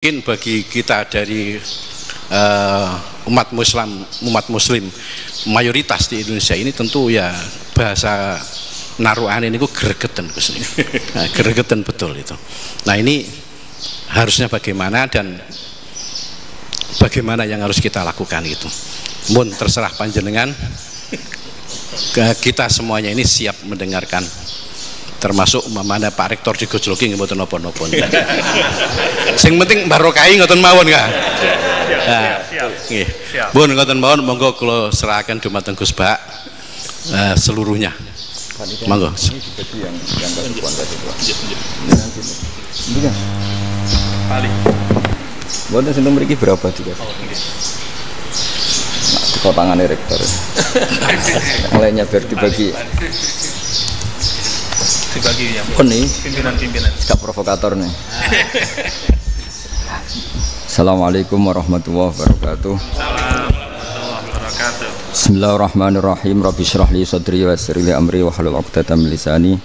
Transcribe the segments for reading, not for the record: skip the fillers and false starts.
Mungkin bagi kita dari umat muslim mayoritas di Indonesia ini tentu ya bahasa naruhan ini gregeten nah, gregeten betul itu. Nah ini harusnya bagaimana dan bagaimana yang harus kita lakukan itu. Mun terserah panjenengan, kita semuanya ini siap mendengarkan, termasuk mana Pak Rektor digojloki mboten napa-napa. Sing penting barokahi ngoten mawon ka. Nggih. Pun ngoten mawon, monggo kula serahkan dumateng Gus Bak seluruhnya. Monggo. Ini dibagi yang kasuan tadi, Pak. Ini kan. Paling. Mboten sinten mriki berapa juga? Kok tangane Rektor. Yang lainnya biar dibagi yang pimpinan-pimpinan sikap provokator nih. Assalamualaikum warahmatullahi wabarakatuh. Bismillahirrahmanirrahim. Rabbi shrah li sadri wa yassir li amri wa hlul 'uqdatam min lisani.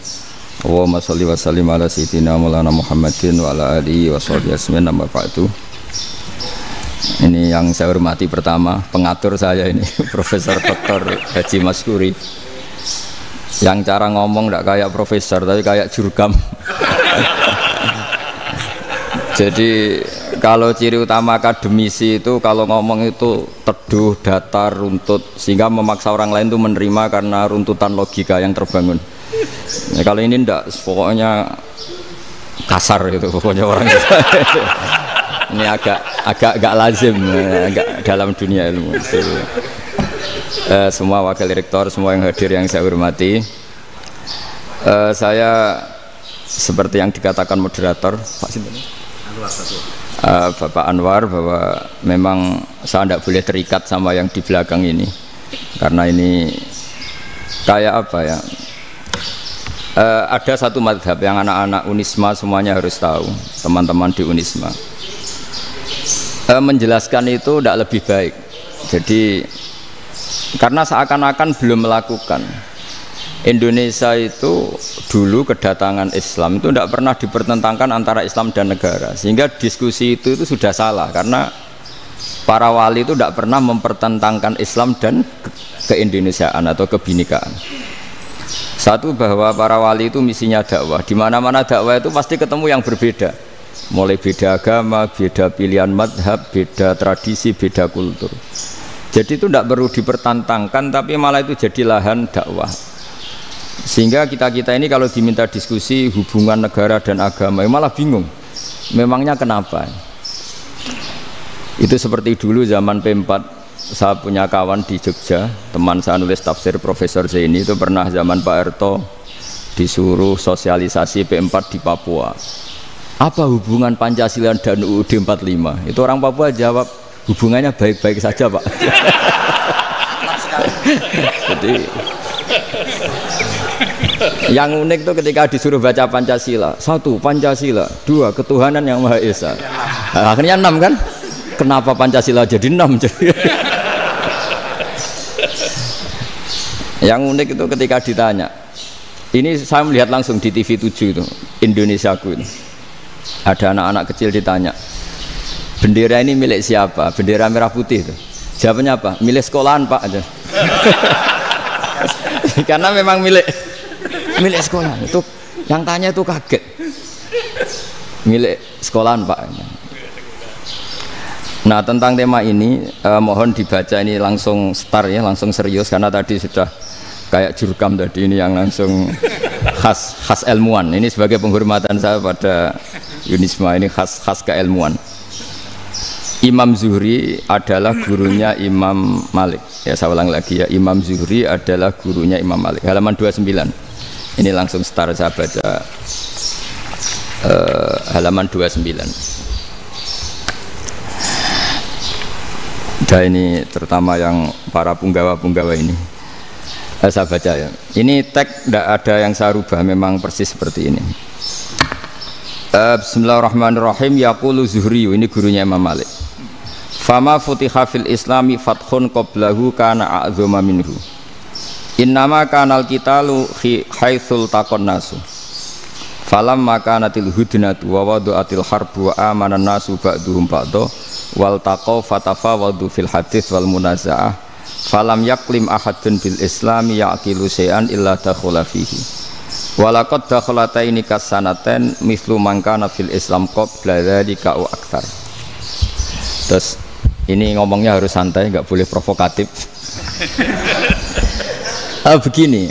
Allahumma shalli wa sallim ala sayyidina Maulana Muhammadin wa ala alihi wa sahbihi ajmain. Amma ba'du. Ini yang saya hormati pertama, pengatur saya ini Profesor Dr. Haji Maskuri. Yang cara ngomong tidak kayak profesor tapi kayak jurkam. Jadi kalau ciri utama akademisi itu kalau ngomong itu teduh, datar, runtut, sehingga memaksa orang lain itu menerima karena runtutan logika yang terbangun. Ya, kalau ini tidak, pokoknya kasar gitu, pokoknya orang itu. Ini agak lazim, agak dalam dunia ilmu. Semua wakil rektor, semua yang hadir yang saya hormati, saya seperti yang dikatakan moderator Pak Bapak Anwar, bahwa memang saya tidak boleh terikat sama yang di belakang ini, karena ini kayak apa ya, ada satu madhab yang anak-anak Unisma semuanya harus tahu, teman-teman di Unisma, menjelaskan itu tidak lebih baik. Jadi karena seakan-akan belum melakukan. Indonesia itu dulu kedatangan Islam itu tidak pernah dipertentangkan antara Islam dan negara, sehingga diskusi itu sudah salah, karena para wali itu tidak pernah mempertentangkan Islam dan keindonesiaan atau kebinekaan. Satu, bahwa para wali itu misinya dakwah, di mana-mana dakwah itu pasti ketemu yang berbeda, mulai beda agama, beda pilihan madhab, beda tradisi, beda kultur. Jadi itu tidak perlu dipertentangkan, tapi malah itu jadi lahan dakwah. Sehingga kita ini kalau diminta diskusi hubungan negara dan agama, malah bingung. Memangnya kenapa? Itu seperti dulu zaman P4, saya punya kawan di Jogja, teman saya nulis tafsir Profesor Zaini, itu pernah zaman Pak Erto disuruh sosialisasi P4 di Papua. Apa hubungan Pancasila dan UUD 45? Itu orang Papua jawab, hubungannya baik-baik saja, Pak. Jadi yang unik itu ketika disuruh baca Pancasila, 1 Pancasila, 2 ketuhanan yang Maha Esa. Nah, akhirnya 6 kan? Kenapa Pancasila jadi 6? Yang unik itu ketika ditanya, ini saya melihat langsung di TV 7 itu, Indonesiaku itu, ada anak-anak kecil ditanya, bendera ini milik siapa? Bendera merah putih itu. Jawabannya apa? Milik sekolahan, Pak. Karena memang milik sekolahan. Itu yang tanya itu kaget. Milik sekolahan, Pak. Nah, tentang tema ini mohon dibaca ini langsung start ya, langsung serius, karena tadi sudah kayak jurkam tadi, ini yang langsung khas ilmuwan. Ini sebagai penghormatan saya pada Unisma, ini khas keilmuan. Imam Zuhri adalah gurunya Imam Malik. Ya, saya ulang lagi ya, Imam Zuhri adalah gurunya Imam Malik. Halaman 29. Ini langsung start, saya baca halaman 29. Dan ini terutama yang para punggawa-punggawa ini. Saya baca ya. Ini teks tidak ada yang saya rubah, memang persis seperti ini. Bismillahirrahmanirrahim. Yaqulu Zuhri, ini gurunya Imam Malik. Fama futiha fil islami fathun qablahu kana a'zama minhu. Innama kanal qitalu haitsul taqon nasu. Falam makanatil hudnatu wa wadu'atil harbu wa amanan nasu ba'duhum ba'do wal taqaw fatafawadu fil hadits wal munaza'ah falam yaklim ahadun bil islami yaqilu syai'an illa dakhula fihi walaqad dakhalataini kasanaten mislu mangkana fil islam qabla dzalika wa aktsar. Terus ini ngomongnya harus santai, nggak boleh provokatif. Begini,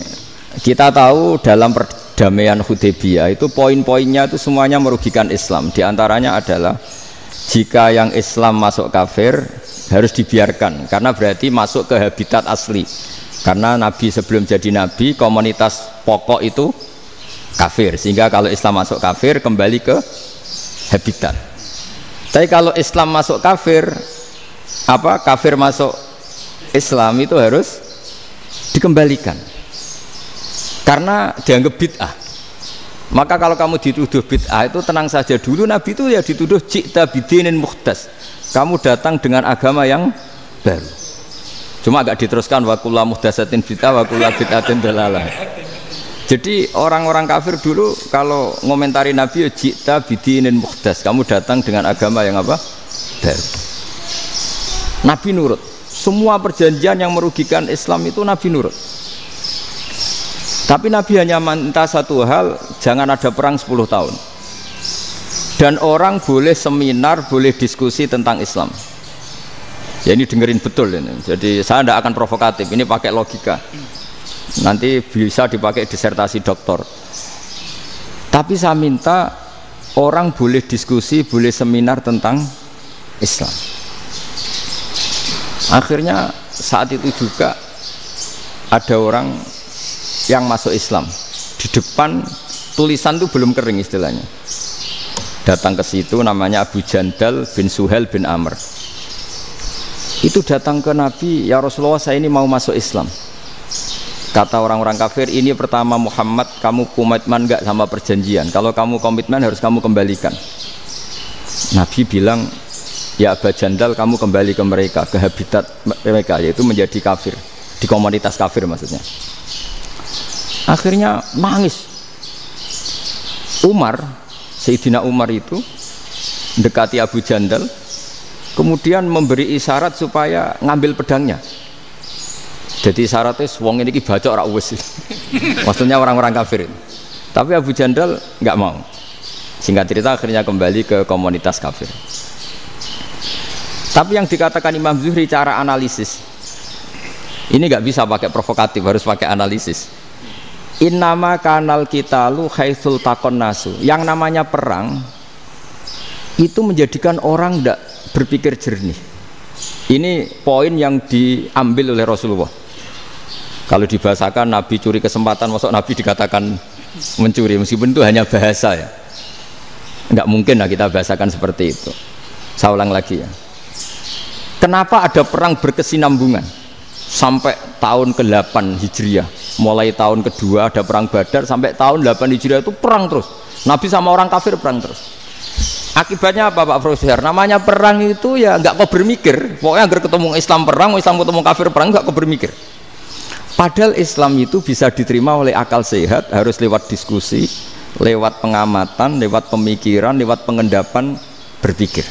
kita tahu dalam perdamaian Hudaybiyah itu poin-poinnya itu semuanya merugikan Islam. Di antaranya adalah jika yang Islam masuk kafir harus dibiarkan karena berarti masuk ke habitat asli. Karena Nabi sebelum jadi Nabi komunitas pokok itu kafir, sehingga kalau Islam masuk kafir kembali ke habitat. Tapi kalau Islam masuk kafir, kafir masuk Islam itu harus dikembalikan karena dianggap bid'ah. Maka kalau kamu dituduh bid'ah itu tenang saja dulu, Nabi itu ya dituduh ji'ta bidinin muhdas, kamu datang dengan agama yang baru. Cuma agak diteruskan wa kullu muhdatsatin bid'ah wa kullu bid'atin dalalah. Jadi orang-orang kafir dulu kalau ngomentari Nabi ya ji'ta bidinin muhdas, kamu datang dengan agama yang baru. Nabi nurut. Semua perjanjian yang merugikan Islam itu Nabi nurut. Tapi Nabi hanya minta satu hal, jangan ada perang 10 tahun. Dan orang boleh seminar, boleh diskusi tentang Islam. Ya ini dengerin betul ini. Jadi saya tidak akan provokatif, ini pakai logika. Nanti bisa dipakai disertasi doktor. Tapi saya minta orang boleh diskusi, boleh seminar tentang Islam. Akhirnya saat itu juga ada orang yang masuk Islam. Di depan tulisan itu belum kering istilahnya. Datang ke situ namanya Abu Jandal bin Suhail bin Amr. Itu datang ke Nabi, ya Rasulullah saya ini mau masuk Islam. Kata orang-orang kafir, ini pertama Muhammad, kamu komitmen enggak sama perjanjian? Kalau kamu komitmen harus kamu kembalikan. Nabi bilang, ya Abu Jandal kamu kembali ke mereka, ke habitat mereka, yaitu menjadi kafir, di komunitas kafir maksudnya. Akhirnya nangis. Umar, Sayyidina Umar itu mendekati Abu Jandal, kemudian memberi isyarat supaya ngambil pedangnya. Jadi syaratnya wong ini baca ora wis. Maksudnya orang-orang kafir. Tapi Abu Jandal nggak mau. Singkat cerita akhirnya kembali ke komunitas kafir. Tapi yang dikatakan Imam Zuhri cara analisis ini nggak bisa pakai provokatif, harus pakai analisis. Innama kanal qitalu haitsul taqon nasu. Yang namanya perang itu menjadikan orang tidak berpikir jernih. Ini poin yang diambil oleh Rasulullah. Kalau dibahasakan Nabi curi kesempatan, masuk Nabi dikatakan mencuri, meskipun itu hanya bahasa ya. Enggak mungkin lah kita bahasakan seperti itu. Saya ulang lagi ya. Kenapa ada perang berkesinambungan sampai tahun ke-8 Hijriah? Mulai tahun kedua ada perang Badar sampai tahun 8 Hijriah itu perang terus. Nabi sama orang kafir perang terus. Akibatnya apa Pak Profesor? Namanya perang itu ya nggak kau bermikir. Pokoknya agar ketemu Islam perang, Islam ketemu kafir perang, nggak kau bermikir. Padahal Islam itu bisa diterima oleh akal sehat, harus lewat diskusi, lewat pengamatan, lewat pemikiran, lewat pengendapan berpikir.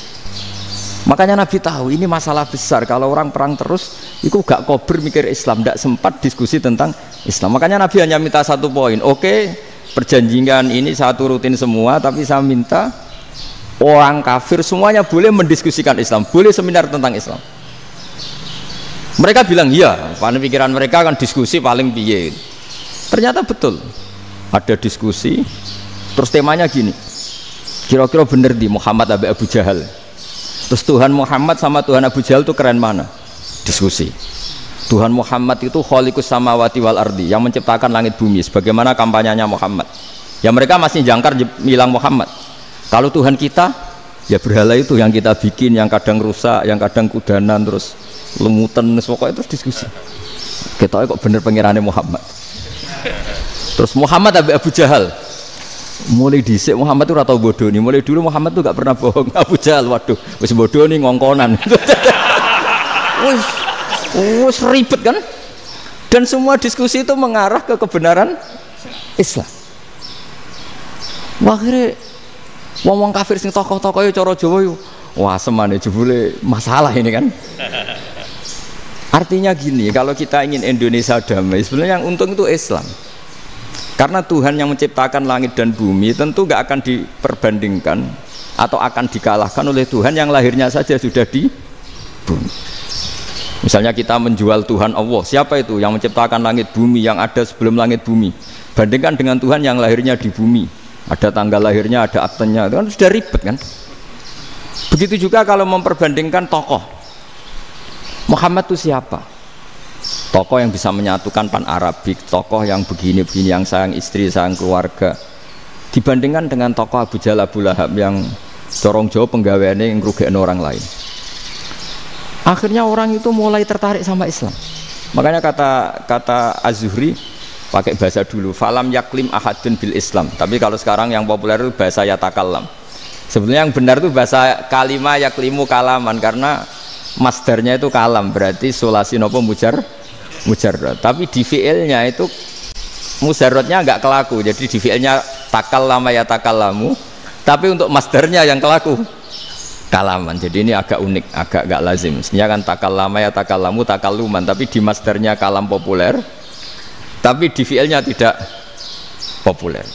Makanya Nabi tahu ini masalah besar. Kalau orang perang terus, itu gak kau bermikir Islam, tidak sempat diskusi tentang Islam. Makanya Nabi hanya minta satu poin. Oke, perjanjian ini saya turutin semua, tapi saya minta orang kafir semuanya boleh mendiskusikan Islam, boleh seminar tentang Islam. Mereka bilang iya, pada pikiran mereka kan diskusi paling piye. Ternyata betul, ada diskusi. Terus temanya gini, kira-kira bener di Muhammad Abu Jahal. Terus Tuhan Muhammad sama Tuhan Abu Jahal itu keren mana? Diskusi. Tuhan Muhammad itu khaliqus samawati wal ardi, yang menciptakan langit bumi. Sebagaimana kampanyenya Muhammad. Ya mereka masih jangkar bilang Muhammad. Kalau Tuhan kita, ya berhala itu yang kita bikin, yang kadang rusak, yang kadang kudanan, terus lemutan, pokoknya terus diskusi. Kita kok bener pengirannya Muhammad. Terus Muhammad Abu Jahal. Mulai dhisik Muhammad itu ratau bodoh nih. Mulai dulu Muhammad tuh gak pernah bohong. Abu Jahal, waduh, wis bodoh nih ngongkonan. Wis ribet kan? Dan semua diskusi itu mengarah ke kebenaran Islam. Wah, akhirnya wong kafir sing tokoh-tokoh cara Jawa yo wah semane jebule masalah ini kan. Artinya gini, kalau kita ingin Indonesia damai, sebenarnya yang untung itu Islam. Karena Tuhan yang menciptakan langit dan bumi tentu gak akan diperbandingkan atau akan dikalahkan oleh Tuhan yang lahirnya saja sudah di bumi. Misalnya kita menjual Tuhan Allah, siapa itu yang menciptakan langit bumi yang ada sebelum langit bumi? Bandingkan dengan Tuhan yang lahirnya di bumi, ada tanggal lahirnya, ada aktenya, itu kan sudah ribet kan? Begitu juga kalau memperbandingkan tokoh, Muhammad itu siapa? Tokoh yang bisa menyatukan pan Arabik, tokoh yang begini-begini, yang sayang istri, sayang keluarga, dibandingkan dengan tokoh Abu Jahal, Abu Lahab yang corong jauh penggaweannya yang ngerugikan orang lain. Akhirnya orang itu mulai tertarik sama Islam. Makanya kata Az-Zuhri pakai bahasa dulu, falam yaklim ahadun bil Islam. Tapi kalau sekarang yang populer itu bahasa yatakallam. Sebenarnya yang benar itu bahasa kalimah yaklimu kalaman, karena masdarnya itu kalam, berarti sulasi nopo mujarrad. Tapi di fiilnya itu mujarradnya enggak kelaku. Jadi di fiilnya takallama yatakallamu, tapi untuk masdarnya yang kelaku kalaman. Jadi ini agak unik, agak gak lazim. Sebenarnya kan takallama ya takallamu takalluman, tapi di masdarnya kalam populer, tapi di fiilnya tidak populer.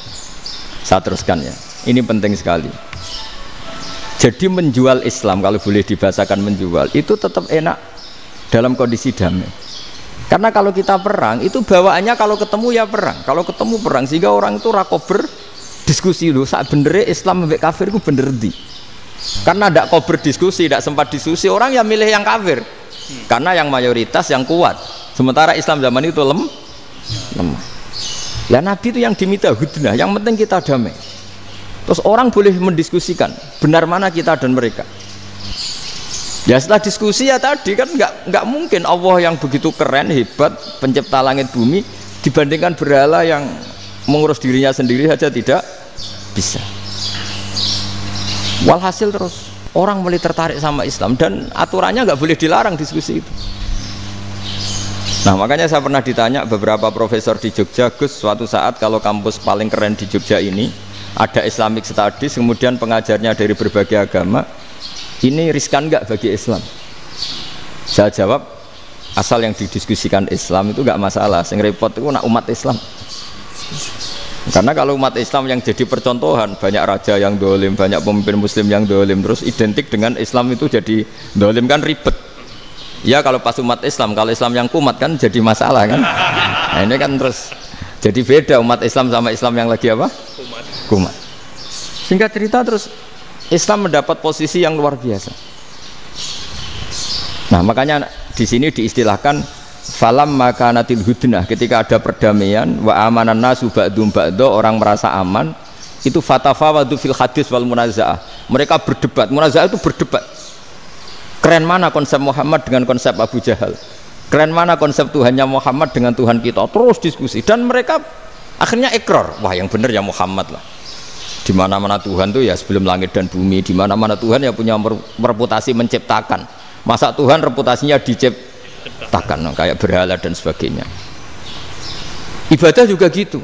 Saya teruskan ya. Ini penting sekali. Jadi menjual Islam, kalau boleh dibahasakan menjual, itu tetap enak dalam kondisi damai. Karena kalau kita perang, itu bawaannya kalau ketemu ya perang. Kalau ketemu perang, sehingga orang itu rakober diskusi loh. Saat benernya Islam sampai kafir itu bener di. Karena tidak kau berdiskusi, tidak sempat diskusi, orang yang milih yang kafir karena yang mayoritas yang kuat, sementara Islam zaman itu lemah. Ya Nabi itu yang diminta hudnah, yang penting kita damai. Terus orang boleh mendiskusikan benar mana kita dan mereka. Ya setelah diskusi ya tadi kan nggak mungkin Allah yang begitu keren hebat pencipta langit bumi dibandingkan berhala yang mengurus dirinya sendiri saja tidak bisa. Walhasil terus orang mulai tertarik sama Islam dan aturannya nggak boleh dilarang diskusi itu. Nah makanya saya pernah ditanya beberapa profesor di Jogja, Gus suatu saat kalau kampus paling keren di Jogja ini ada Islamic Studies, kemudian pengajarnya dari berbagai agama, ini riskan nggak bagi Islam? Saya jawab, asal yang didiskusikan Islam itu nggak masalah, yang repot itu nak umat Islam. Karena kalau umat Islam yang jadi percontohan, banyak raja yang dolim, banyak pemimpin muslim yang dolim, terus identik dengan Islam itu jadi dolim kan ribet. Ya kalau pas umat Islam, kalau Islam yang kumat kan jadi masalah kan. Nah ini kan terus jadi beda umat Islam sama Islam yang lagi apa? Kumat. Singkat cerita terus Islam mendapat posisi yang luar biasa. Nah makanya di sini diistilahkan falam makanatil hudnah, ketika ada perdamaian wa amanan nasu ba'dum ba'do, orang merasa aman, itu fatafawadu fil hadis wal munazaah, mereka berdebat. Munazaah itu berdebat, keren mana konsep Muhammad dengan konsep Abu Jahal, keren mana konsep Tuhannya Muhammad dengan Tuhan kita, terus diskusi. Dan mereka akhirnya ikrar, wah yang benar ya Muhammad lah. Di mana-mana Tuhan tuh ya sebelum langit dan bumi, di mana-mana Tuhan ya punya reputasi menciptakan. Masa Tuhan reputasinya diciptakan kayak berhala dan sebagainya. Ibadah juga gitu.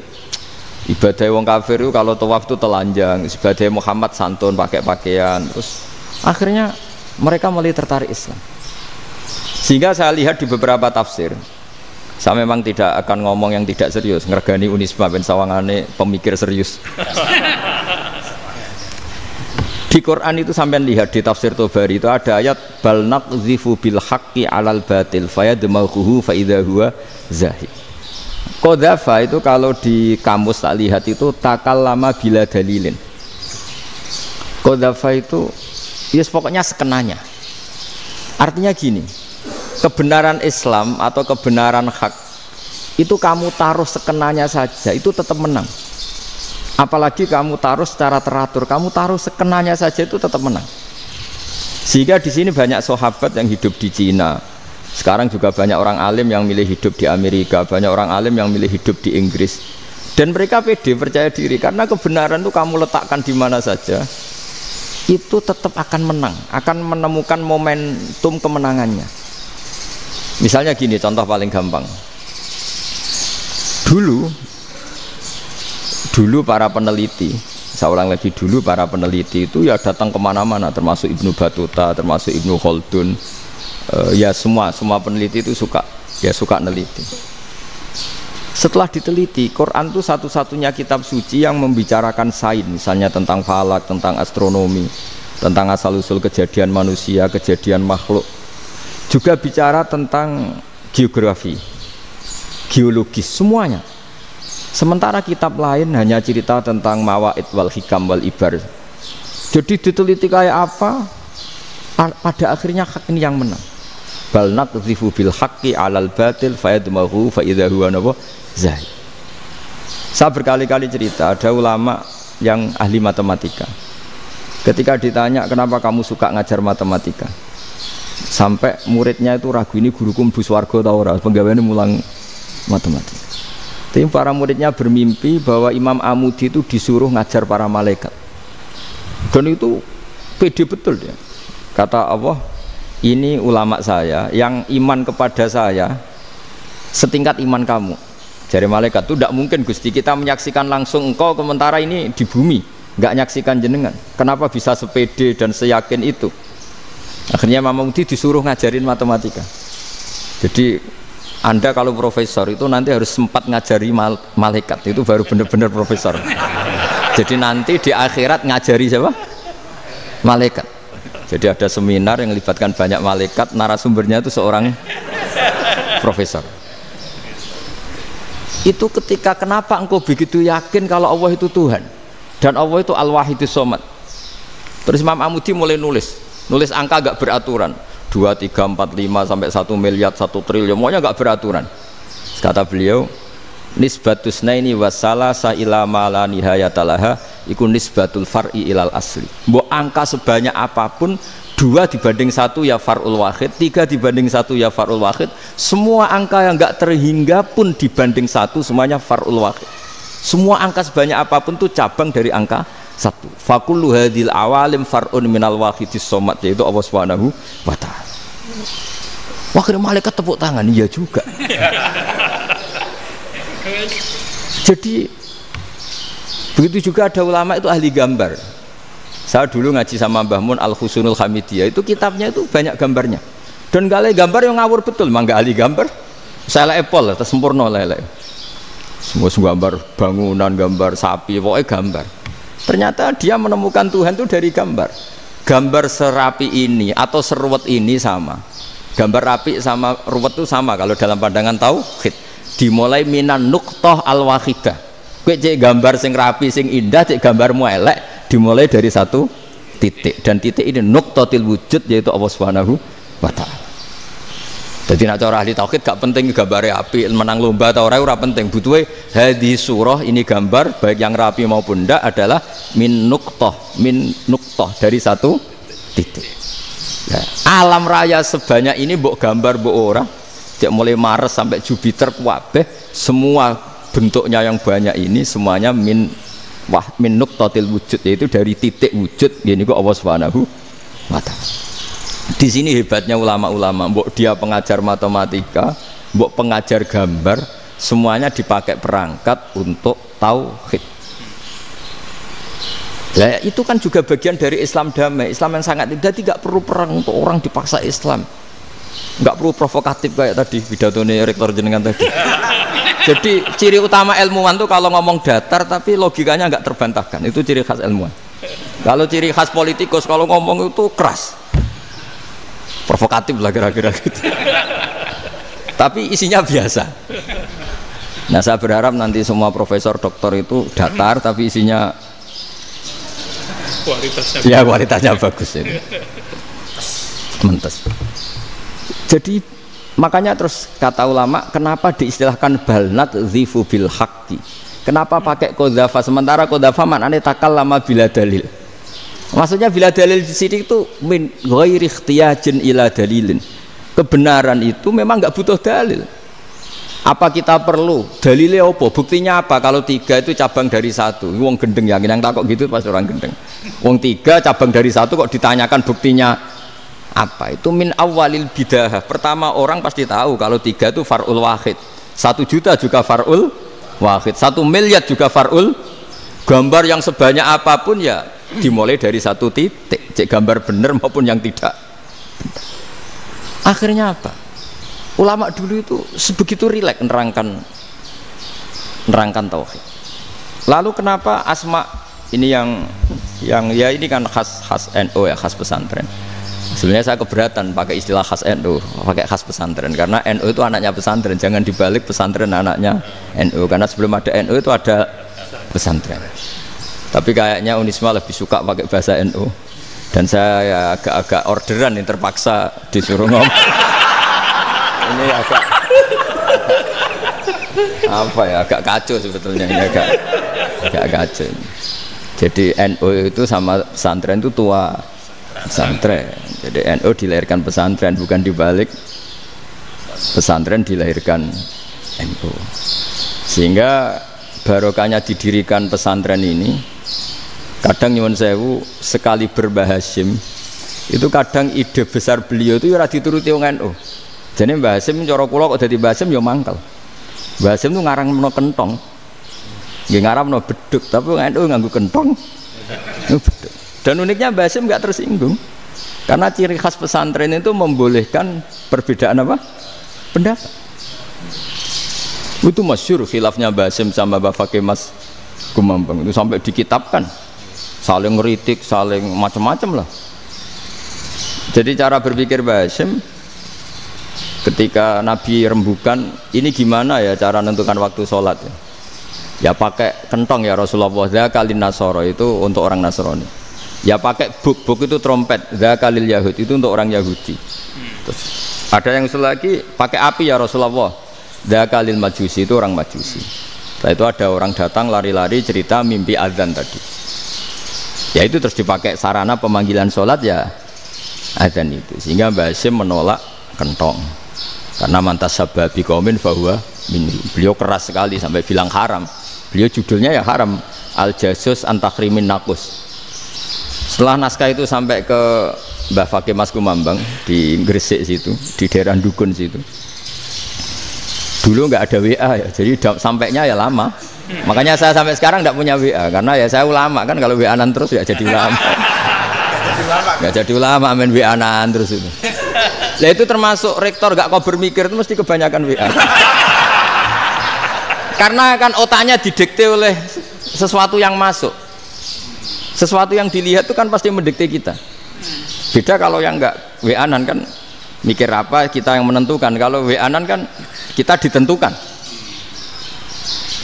Ibadah wong kafir itu kalau tawaf itu telanjang, ibadah Muhammad santun pakai pakaian. Terus akhirnya mereka mulai tertarik Islam. Sehingga saya lihat di beberapa tafsir, saya memang tidak akan ngomong yang tidak serius, ngergani Unisba ben sawangane pemikir serius. Di Quran itu sampai lihat di tafsir Tobari itu ada ayat bal naqzifu bil haqqi 'alal batil fayadmaghuhu fa idza huwa zahid. Qadzafa itu kalau di kamus tak lihat itu takallama bila dalilin. Qadzafa itu ya pokoknya sekenanya. Artinya gini, kebenaran Islam atau kebenaran hak itu kamu taruh sekenanya saja itu tetap menang. Apalagi kamu taruh secara teratur, kamu taruh sekenanya saja itu tetap menang. Sehingga di sini banyak sahabat yang hidup di Cina. Sekarang juga banyak orang alim yang milih hidup di Amerika, banyak orang alim yang milih hidup di Inggris. Dan mereka pede, percaya diri karena kebenaran itu kamu letakkan di mana saja, itu tetap akan menang, akan menemukan momentum kemenangannya. Misalnya gini, contoh paling gampang. Dulu para peneliti Seorang lagi dulu para peneliti itu ya datang kemana-mana, termasuk Ibnu Battuta, termasuk Ibnu Khaldun, ya semua peneliti itu suka neliti. Setelah diteliti, Quran itu satu-satunya kitab suci yang membicarakan sains, misalnya tentang falak, tentang astronomi, tentang asal-usul kejadian manusia, kejadian makhluk. Juga bicara tentang geografi, geologis, semuanya. Sementara kitab lain hanya cerita tentang mawaid wal hikam wal ibar. Jadi diteliti kayak apa, pada akhirnya hak ini yang menang. Bal naqdhifu bil haqqi 'alal batil fayadmaghu fa idza huwa zahid. Saya berkali-kali cerita, ada ulama yang ahli matematika. Ketika ditanya kenapa kamu suka ngajar matematika, sampai muridnya itu ragu, ini guruku mlebu swarga ta ora, penggaweane mulang matematika. Tapi para muridnya bermimpi bahwa Imam Amudi itu disuruh ngajar para malaikat. Dan itu pede betul dia. Kata Allah, ini ulama saya yang iman kepada saya setingkat iman kamu. Dari malaikat itu tidak mungkin Gusti, kita menyaksikan langsung engkau, sementara ini di bumi nggak nyaksikan jenengan. Kenapa bisa sepede dan seyakin itu? Akhirnya Imam Amudi disuruh ngajarin matematika. Jadi Anda kalau profesor itu nanti harus sempat ngajari malaikat, itu baru benar-benar profesor. Jadi nanti di akhirat ngajari siapa? Malaikat. Jadi ada seminar yang melibatkan banyak malaikat, narasumbernya itu seorang profesor. Itu ketika kenapa engkau begitu yakin kalau Allah itu Tuhan dan Allah itu Al-Wahidus Shomad. Terus Imam Amudi mulai nulis angka gak beraturan, 2, 3, 4, 5 sampai 1 miliar, 1 triliun, semuanya gak beraturan. Kata beliau, nisbatus naini wasalasa ila ma la nihayatalaha iku nisbatul far'i ilal asli. Mbok angka sebanyak apapun, 2 dibanding 1 ya far'ul wahid, 3 dibanding 1 ya far'ul wahid. Semua angka yang enggak terhingga pun dibanding 1 semuanya far'ul wahid. Semua angka sebanyak apapun itu cabang dari angka 1. Fakullu hadil awalim far'un minal wahidis shomad, yaitu Allah Subhanahu wa ta'ala. Wakil malaikat tepuk tangan, iya juga. Jadi begitu juga ada ulama itu ahli gambar. Saya dulu ngaji sama Mbah Mun Al-Husunul Hamidiyah, itu kitabnya itu banyak gambarnya. Dan kali gambar yang ngawur betul, mangga ahli gambar. Saya epol, sempurna lele. Semua gambar bangunan, gambar sapi, pokoknya gambar. Ternyata dia menemukan Tuhan itu dari gambar. Gambar serapi ini atau seruwet ini sama. Gambar rapi sama ruwet itu sama kalau dalam pandangan tauhid. Dimulai minan nuqtah al-wahidah. Kowe cek gambar sing rapi sing indah, cek gambarmu elek, dimulai dari 1 titik, dan titik ini nuqtatil wujud, yaitu Allah Subhanahu wa ta'ala. Jadi nak cara ahli tauhid gak penting gambare api, menang lomba atau ora penting. Butuhe hadis surah ini gambar baik yang rapi maupun ndak adalah min nuqtah dari 1 titik. Ya, alam raya sebanyak ini mbok gambar mbok ora, cek mulai Mars sampai Jupiter kabeh semua bentuknya yang banyak ini semuanya min nuqtatil wujud, yaitu dari titik wujud. Gini kok Allah Subhanahu wa ta'ala. Di sini hebatnya ulama-ulama, mbok dia pengajar matematika, mbok pengajar gambar, semuanya dipakai perangkat untuk tauhid. Ya, itu kan juga bagian dari Islam damai, Islam yang sangat tidak perlu perang untuk orang dipaksa Islam. Nggak perlu provokatif kayak tadi pidatonya rektor jenengan tadi. Jadi ciri utama ilmuwan tuh kalau ngomong datar tapi logikanya nggak terbantahkan, itu ciri khas ilmuwan. Kalau ciri khas politikus kalau ngomong itu keras, provokatif lah kira-kira gitu. Tapi isinya biasa. Nah saya berharap nanti semua profesor doktor itu datar tapi isinya kualitasnya bagus ini. Mentes. Jadi makanya terus kata ulama, kenapa diistilahkan balnat zifu bil haqqi? Kenapa pakai qadzafa sementara qadzafa maknane takallama bila dalil? Maksudnya bila dalil di sini itu min ghairi ikhtiyajin ila dalilin. Kebenaran itu memang nggak butuh dalil. Apa kita perlu dalilnya apa? Buktinya apa? Kalau 3 itu cabang dari 1. Wong gendeng yang takut gitu pas orang gendeng. Wong 3 cabang dari 1 kok ditanyakan buktinya apa? Itu min awalil bidah. Pertama orang pasti tahu kalau 3 itu far'ul wahid. 1 juta juga far'ul wahid. 1 miliar juga far'ul Gambar yang sebanyak apapun ya dimulai dari satu titik, cek gambar benar maupun yang tidak. Akhirnya apa? Ulama dulu itu sebegitu rileks nerangkan tauhid. Lalu kenapa asma ini yang ya ini kan khas NU ya, khas pesantren. Sebenarnya saya keberatan pakai istilah khas NU, pakai khas pesantren karena NU itu anaknya pesantren, jangan dibalik pesantren anaknya NU karena sebelum ada NU itu ada pesantren. Tapi kayaknya Unisma lebih suka pakai bahasa NU dan saya ya agak-agak orderan yang terpaksa disuruh ngomong. Ini agak apa ya, agak kacau sebetulnya ini agak kacau. Jadi NU itu sama pesantren itu tua pesantren. Jadi NU dilahirkan pesantren, bukan dibalik pesantren dilahirkan NU. Sehingga barokahnya didirikan pesantren ini, kadang nyuwun sewu sekali Mbah Hasyim itu kadang ide besar beliau itu ora dituruti wong NU. Jadi Mbah Hasyim cara kula kok dadi Mbah Hasyim ya mangkel. Mbah Hasyim itu ngarangno kentong. Nggih ngaramno beduk, tapi wong NU nganggo kentong. Beduk. Dan uniknya Mbah Hasyim enggak tersinggung. Karena ciri khas pesantren itu membolehkan perbedaan apa? Pendapat. Itu masyhur khilafnya Mbah Hasyim sama Mbah Fakih Mas Kumambang itu sampai dikitabkan, saling ngeritik, saling macam-macam lah. Jadi cara berpikir Mbah Hasyim ketika Nabi rembukan, ini gimana ya cara menentukan waktu sholat ya? Ya pakai kentong ya Rasulullah, zakalin nasoro itu untuk orang Nasrani. Ya pakai buk itu trompet, zakalil Yahud itu untuk orang Yahudi. Terus, ada yang lagi pakai api ya Rasulullah, zakalil Majusi itu orang Majusi. Setelah itu ada orang datang lari-lari cerita mimpi azan tadi. Ya itu terus dipakai sarana pemanggilan sholat ya azan itu. Sehingga Mbah Hasyim menolak kentong. Karena mantas sababi qaumin fahuwa minhum. Beliau keras sekali sampai bilang haram. Beliau judulnya ya haram, Al-Jasus Antakhrimin Nakus. Setelah naskah itu sampai ke Mbah Fakih Mas Kumambang di Gresik situ, di daerah Dukun situ. Dulu nggak ada WA ya, jadi sampainya ya lama. Makanya saya sampai sekarang nggak punya WA karena ya saya ulama kan, kalau WA-an terus ya jadi ulama. Nggak jadi ulama main WA-an terus itu. Nah itu termasuk rektor gak kau bermikir itu mesti kebanyakan WA. Karena kan otaknya didikte oleh sesuatu yang masuk, sesuatu yang dilihat itu kan pasti mendikte kita. Beda kalau yang enggak WA-an kan mikir apa kita yang menentukan. Kalau WA-an kan kita ditentukan.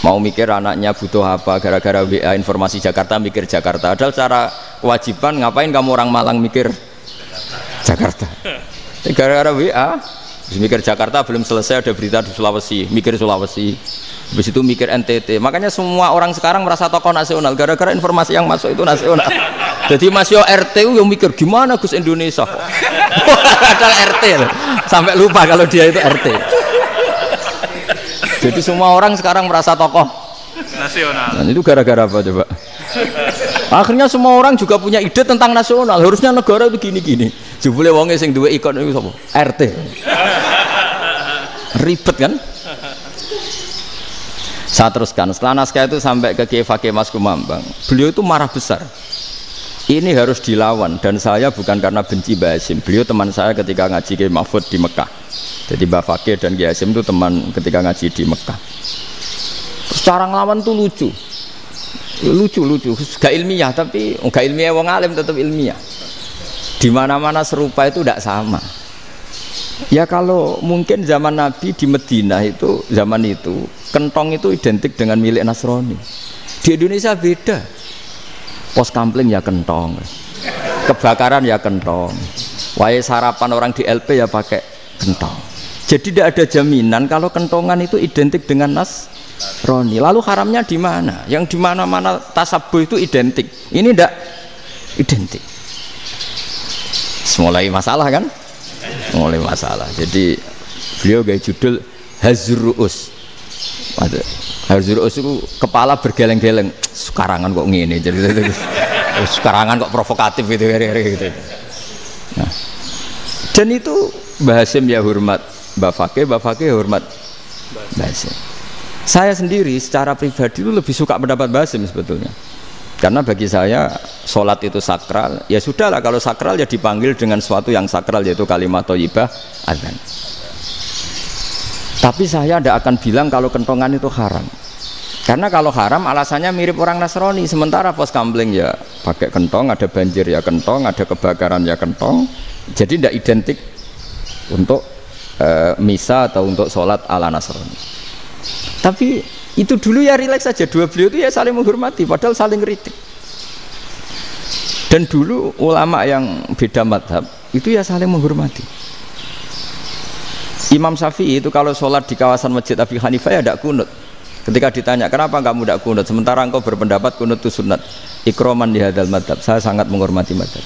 Mau mikir anaknya butuh apa gara-gara WA informasi Jakarta mikir Jakarta. Padahal secara kewajiban ngapain kamu orang Malang mikir Jakarta? Gara-gara WA mikir Jakarta belum selesai ada berita di Sulawesi, mikir Sulawesi. Habis itu mikir NTT. Makanya semua orang sekarang merasa tokoh nasional gara-gara informasi yang masuk itu nasional. Jadi Mas Yo RT yang mikir gimana Gus Indonesia kok. Padahal RT loh. Sampai lupa kalau dia itu RT. Jadi semua orang sekarang merasa tokoh nasional. Dan itu gara-gara apa coba? Akhirnya semua orang juga punya ide tentang nasional. Harusnya negara itu gini-gini. Jebule wonge sing duwe ikon itu sapa? RT. Ribet kan? Saya teruskan, setelah naskah itu sampai ke Kiai Fakih Mas Kumambang, beliau itu marah besar. Ini harus dilawan dan saya bukan karena benci Mbah Hasyim. Beliau teman saya ketika ngaji Kiai Mahfud di Mekah. Jadi Mbah Fakih dan Kiai Hasyim itu teman ketika ngaji di Mekah. Secara ngelawan tuh lucu, gak ilmiah tapi gak ilmiah wong alim tetap ilmiah. Di mana-mana serupa itu tidak sama. Ya kalau mungkin zaman Nabi di Madinah itu zaman itu kentong itu identik dengan milik Nasrani. Di Indonesia beda. Pos kampling ya kentong, kebakaran ya kentong, wae sarapan orang di LP ya pakai kentong. Jadi tidak ada jaminan kalau kentongan itu identik dengan Nasrani. Lalu haramnya di mana? Yang di mana-mana tasabuh itu identik. Ini tidak identik. Mulai masalah kan? Mulai masalah. Jadi beliau gaya judul Hazruus. Hazruus itu kepala bergeleng-geleng. Sekarangan kok ngene jadi sekarangan kok provokatif gitu. Nah, dan itu Mbah Hasyim ya hormat Mbah Fakih hormat Mbah Hasyim. Saya sendiri secara pribadi itu lebih suka pendapat Mbah Hasyim sebetulnya. Karena bagi saya sholat itu sakral, ya sudahlah kalau sakral ya dipanggil dengan sesuatu yang sakral yaitu kalimat thayyibah adzan. Tapi saya tidak akan bilang kalau kentongan itu haram. Karena kalau haram alasannya mirip orang Nasrani, sementara pos kamling ya pakai kentong, ada banjir ya kentong, ada kebakaran ya kentong, jadi tidak identik untuk misa atau untuk sholat ala Nasrani. Tapi itu dulu ya rileks saja, dua beliau itu ya saling menghormati padahal saling kritik. Dan dulu ulama yang beda madhab itu ya saling menghormati. Imam Syafi'i itu kalau sholat di kawasan Masjid Abi Hanifah ya tidak kunut. Ketika ditanya kenapa kamu tidak kunut sementara engkau berpendapat kunut itu sunat, ikroman di hadal madhab, saya sangat menghormati madhab.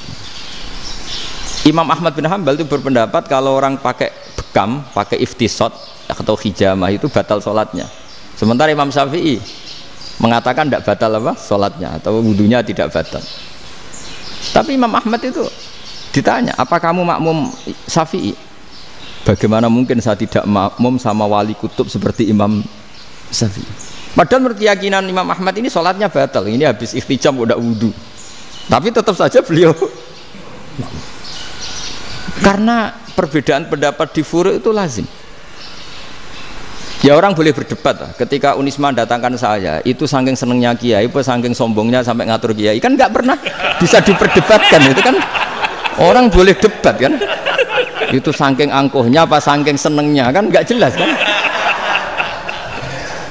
Imam Ahmad bin Hanbal itu berpendapat kalau orang pakai bekam, pakai iftisot atau hijamah itu batal sholatnya. Sementara Imam Syafi'i mengatakan tidak batal apa sholatnya atau wudunya tidak batal. Tapi Imam Ahmad itu ditanya, apa kamu makmum Syafi'i? Bagaimana mungkin saya tidak makmum sama wali kutub seperti Imam Syafi'i? Padahal menurut keyakinan Imam Ahmad ini sholatnya batal. Ini habis iftijam udah wudu. Tapi tetap saja beliau karena perbedaan pendapat di furu' itu lazim. Ya orang boleh berdebat lah. Ketika Unisma datangkan saya, itu saking senengnya kiai, apa saking sombongnya sampai ngatur kiai, kan nggak pernah bisa diperdebatkan. Itu kan orang boleh debat kan? Itu saking angkuhnya apa saking senengnya kan nggak jelas kan?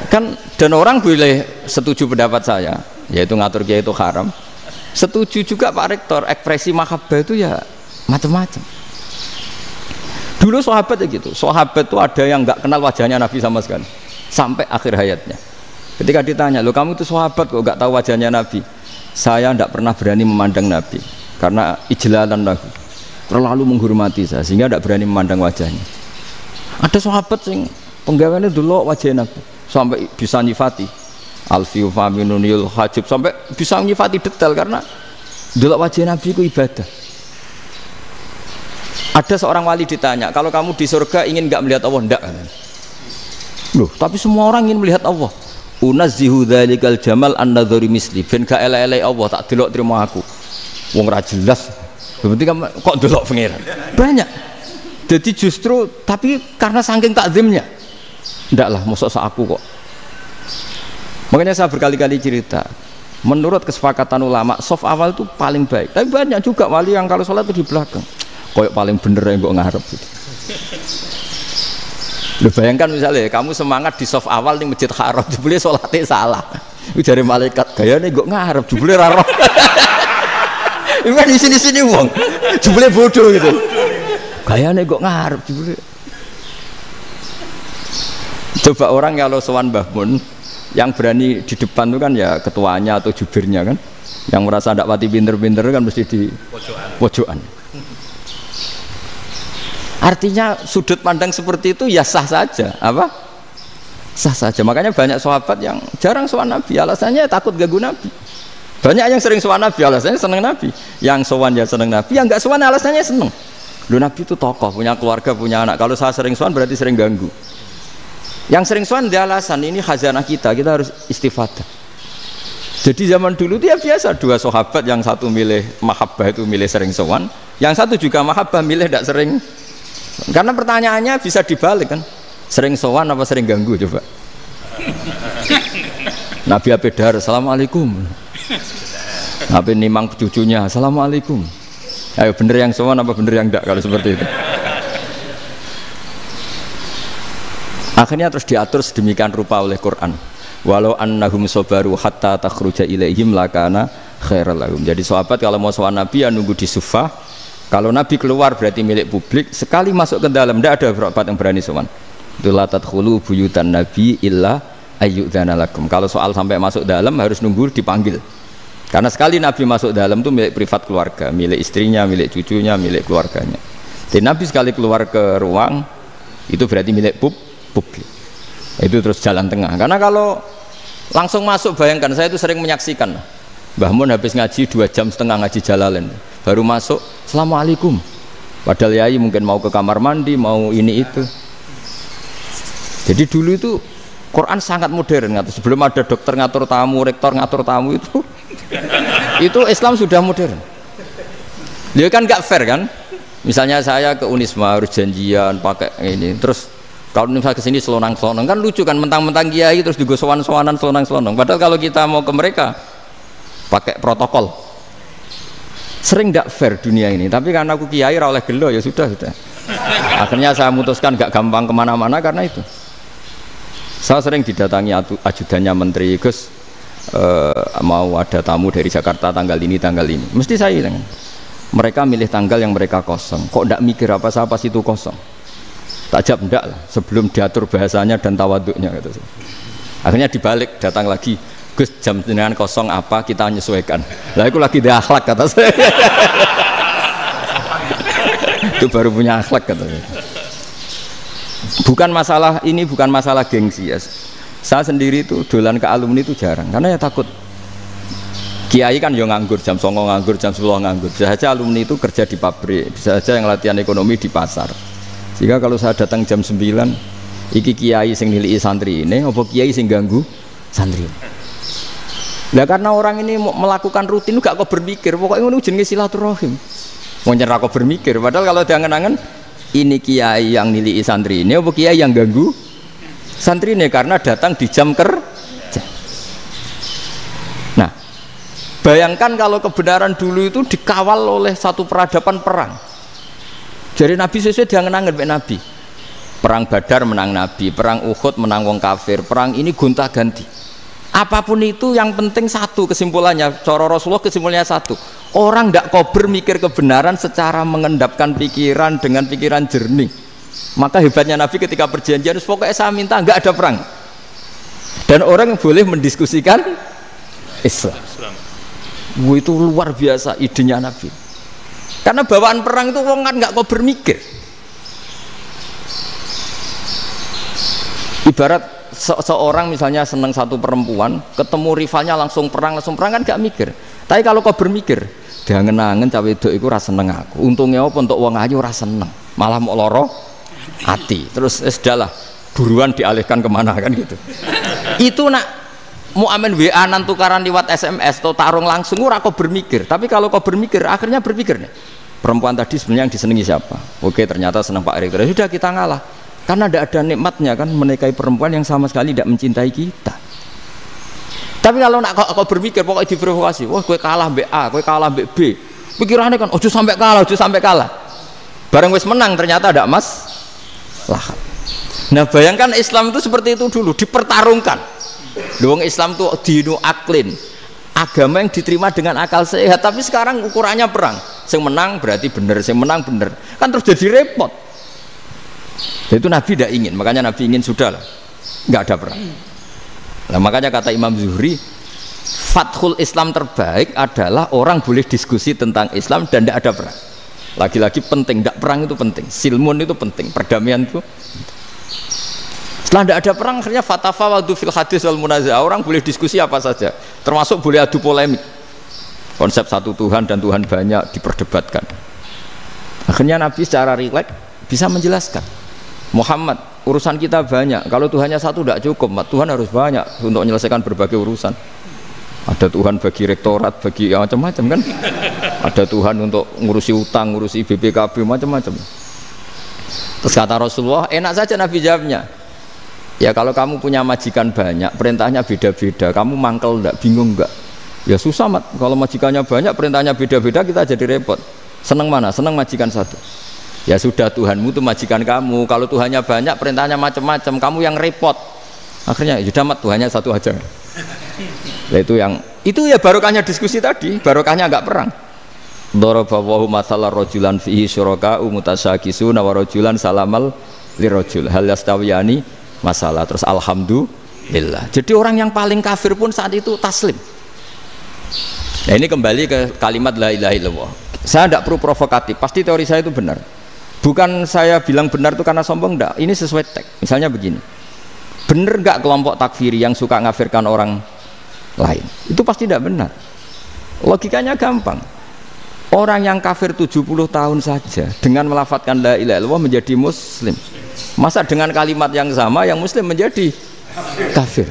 Kan dan orang boleh setuju pendapat saya, yaitu ngatur kiai itu haram. Setuju juga Pak Rektor, ekspresi mahabbah itu ya macam-macam. Dulu sahabat ya gitu, sahabat itu ada yang nggak kenal wajahnya Nabi sama sekali sampai akhir hayatnya. Ketika ditanya, lo kamu itu sahabat kok nggak tahu wajahnya Nabi? Saya tidak pernah berani memandang Nabi karena ijlalan Nabi, terlalu menghormati saya sehingga tidak berani memandang wajahnya. Ada sahabat yang penggawaannya dulu wajah Nabi sampai bisa nyifati alfiu faminunil hajib, sampai bisa nyifati detail karena dulu wajah Nabi itu ibadah. Ada seorang wali ditanya, kalau kamu di surga ingin nggak melihat Allah? Enggak. Loh, tapi semua orang ingin melihat Allah. Unazzihu dzalikal jamal an-nadhari misli, ben gak elek-elek Allah tak delok terima aku. Wong ra jelas. Berarti kok delok pangeran. Banyak. Jadi justru tapi karena saking takzimnya. Enggak lah, mosok aku kok. Makanya saya berkali-kali cerita, menurut kesepakatan ulama, soft awal itu paling baik. Tapi banyak juga wali yang kalau sholat itu di belakang. Koyok paling bener yang gue ngarep gitu. Lu bayangkan misalnya kamu semangat di soft awal di Masjid Haram, jebule sholatnya salah. Itu dari malaikat, gayane gue ngarep, jebule raro. Ini kan di sini wong, jebule bodoh gitu. Gayane gue ngarep, jebule. Coba orang kalau sowan Mbah Mun, yang berani di depan itu kan ya ketuanya atau jubirnya kan, yang merasa tidak pati pinter-pinter kan mesti di pojokan. Artinya sudut pandang seperti itu ya sah saja, apa? Sah saja. Makanya banyak sahabat yang jarang sowan Nabi, alasannya takut ganggu Nabi. Banyak yang sering sowan Nabi, alasannya seneng Nabi. Yang sowan ya seneng Nabi, yang nggak sowan alasannya seneng. Lu Nabi itu tokoh, punya keluarga, punya anak. Kalau saya sering sowan berarti sering ganggu. Yang sering sowan dia alasan ini khazanah kita harus istifadah. Jadi zaman dulu dia biasa dua sahabat, yang satu milih mahabbah itu milih sering sowan, yang satu juga mahabbah milih tidak sering. Karena pertanyaannya bisa dibalik kan, sering sowan apa sering ganggu coba. Nabi Abedar, assalamualaikum. Nabi nimang cucunya, assalamualaikum. Ayo bener yang sowan apa bener yang enggak kalau seperti itu. Akhirnya terus diatur sedemikian rupa oleh Quran. Walau annahum sabaru hatta takhruja ilaihim lakana khairal lahum. Jadi sahabat kalau mau sowan Nabi ya nunggu di sufah. Kalau Nabi keluar berarti milik publik, sekali masuk ke dalam tidak ada sahabat yang berani sowan. La tadkhulu buyutan nabi illa ayyudzana lakum. Kalau soal sampai masuk dalam harus nunggu dipanggil. Karena sekali Nabi masuk dalam itu milik privat keluarga, milik istrinya, milik cucunya, milik keluarganya. Dan Nabi sekali keluar ke ruang itu berarti milik publik. Itu terus jalan tengah. Karena kalau langsung masuk, bayangkan saya itu sering menyaksikan. Mbah Mun habis ngaji 2,5 jam ngaji Jalalain, baru masuk, assalamualaikum. Padahal yai mungkin mau ke kamar mandi, mau ini itu. Jadi dulu itu Quran sangat modern, sebelum ada dokter ngatur tamu, rektor ngatur tamu itu Itu Islam sudah modern. Dia kan nggak fair kan? Misalnya saya ke Unisma harus janjian pakai ini, terus kalau misalnya kesini selonang-selonang kan lucu kan, mentang-mentang kiai terus juga sowan-sowanan selonang-selonang. Padahal kalau kita mau ke mereka pakai protokol. Sering tidak fair dunia ini. Tapi karena aku kiai oleh gelo ya sudah. Akhirnya saya memutuskan gak gampang kemana-mana karena itu. Saya sering didatangi ajudannya menteri, Gus mau ada tamu dari Jakarta tanggal ini mesti saya bilang, mereka milih tanggal yang mereka kosong, kok tidak mikir apa itu kosong. Tak jawab enggak lah, sebelum diatur bahasanya dan tawaduknya gitu. Akhirnya dibalik, datang lagi, Gus jam jenengan kosong apa, kita menyesuaikan. Lah itu lagi dia akhlak kata saya. Itu baru punya akhlak kata saya. Bukan masalah ini, bukan masalah gengsi ya. Saya sendiri itu dolan ke alumni itu jarang, karena ya takut. Kiai kan yang nganggur, jam 9 nganggur, jam 10 nganggur. Bisa saja alumni itu kerja di pabrik, bisa saja yang latihan ekonomi di pasar. Jika kalau saya datang jam 9, iki kiai sing nilai santri ini, apa kiai sing ganggu santri. Nah karena orang ini melakukan rutin, gak kok berpikir, pokoknya ngono jenenge silaturahim. Mau nyerah kok berpikir, padahal kalau diangen-angen ini kiai yang nilai santri ini, apa kiai yang ganggu santri ini karena datang di jam kerja. Nah, bayangkan kalau kebenaran dulu itu dikawal oleh satu peradaban perang. Jadi Nabi sesuai diangen-angen Nabi. Perang Badar menang Nabi, perang Uhud menang wong kafir, perang ini gonta-ganti. Apapun itu yang penting satu kesimpulannya, cara Rasulullah kesimpulannya satu. Orang tidak kober mikir kebenaran secara mengendapkan pikiran dengan pikiran jernih. Maka hebatnya Nabi ketika perjanjian, pokoknya saya minta nggak ada perang. Dan orang yang boleh mendiskusikan Islam. Itu luar biasa idenya Nabi. Karena bawaan perang itu orang kan nggak kober mikir. Ibarat seorang misalnya senang satu perempuan, ketemu rivalnya langsung perang kan gak mikir. Tapi kalau kau bermikir, diangen-angen cawe wedok iku ora seneng aku. Untungnya apa untuk wong ayu ora seneng, malah mau loro hati. Terus sudahlah, buruan dialihkan kemana kan gitu. Itu nak mau amen WA nan tukaran lewat SMS atau tarung langsung ora kau bermikir. Tapi kalau kau bermikir, akhirnya berpikir nih. Perempuan tadi sebenarnya yang disenangi siapa? Oke, ternyata senang Pak Rektor. Sudah kita ngalah. Karena tidak ada nikmatnya kan menikahi perempuan yang sama sekali tidak mencintai kita. Tapi kalau nak kau berpikir pokoknya diprovokasi, wah gue kalah mbak A, gue kalah mbak B, pikirannya kan ojo sampai kalah. Bareng wis menang ternyata ada emas lah. Nah bayangkan Islam itu seperti itu dulu, dipertarungkan. Doang Islam tuh dinu aklin, agama yang diterima dengan akal sehat. Tapi sekarang ukurannya perang, yang menang berarti bener, yang menang bener, kan terus jadi repot. Itu Nabi tidak ingin, makanya Nabi ingin sudah lah, nggak ada perang. Nah, makanya kata Imam Zuhri, fathul Islam terbaik adalah orang boleh diskusi tentang Islam dan tidak ada perang. Lagi-lagi penting, tidak perang itu penting, silmun itu penting, perdamaian itu. Setelah tidak ada perang, akhirnya fatafawadu fil hadis wal munazah, orang boleh diskusi apa saja, termasuk boleh adu polemik. Konsep satu Tuhan dan Tuhan banyak diperdebatkan. Akhirnya Nabi secara rileks bisa menjelaskan. Muhammad, urusan kita banyak. Kalau Tuhannya satu tidak cukup, Tuhan harus banyak untuk menyelesaikan berbagai urusan. Ada Tuhan bagi rektorat, bagi macam-macam kan. Ada Tuhan untuk ngurusi utang, ngurusi BPKB, macam-macam. Terus kata Rasulullah, enak saja Nabi jawabnya. Ya kalau kamu punya majikan banyak, perintahnya beda-beda, kamu mangkel enggak, bingung enggak? Ya susah mat. Kalau majikannya banyak, perintahnya beda-beda, kita jadi repot. Senang mana? Senang majikan satu. Ya sudah, Tuhanmu itu majikan kamu. Kalau Tuhannya banyak, perintahnya macam-macam, kamu yang repot. Akhirnya sudah mat, Tuhannya satu aja. Nah, itu ya barokahnya diskusi tadi, barokahnya enggak perang. Daraballahu mathalan rajulan fihi syuraka'u mutasyakisuna wa rajulan salamal lirajul hal yastawiyani masalah. Terus alhamdulillah. Jadi orang yang paling kafir pun saat itu taslim. Nah, ini kembali ke kalimat la ilaha illallah. Saya tidak perlu provokatif, pasti teori saya itu benar. Bukan saya bilang benar itu karena sombong, enggak. Ini sesuai teks. Misalnya begini, benar enggak kelompok takfiri yang suka ngafirkan orang lain? Itu pasti tidak benar. Logikanya gampang. Orang yang kafir 70 tahun saja dengan melafadzkan la ilaha illallah menjadi muslim. Masa dengan kalimat yang sama yang muslim menjadi kafir?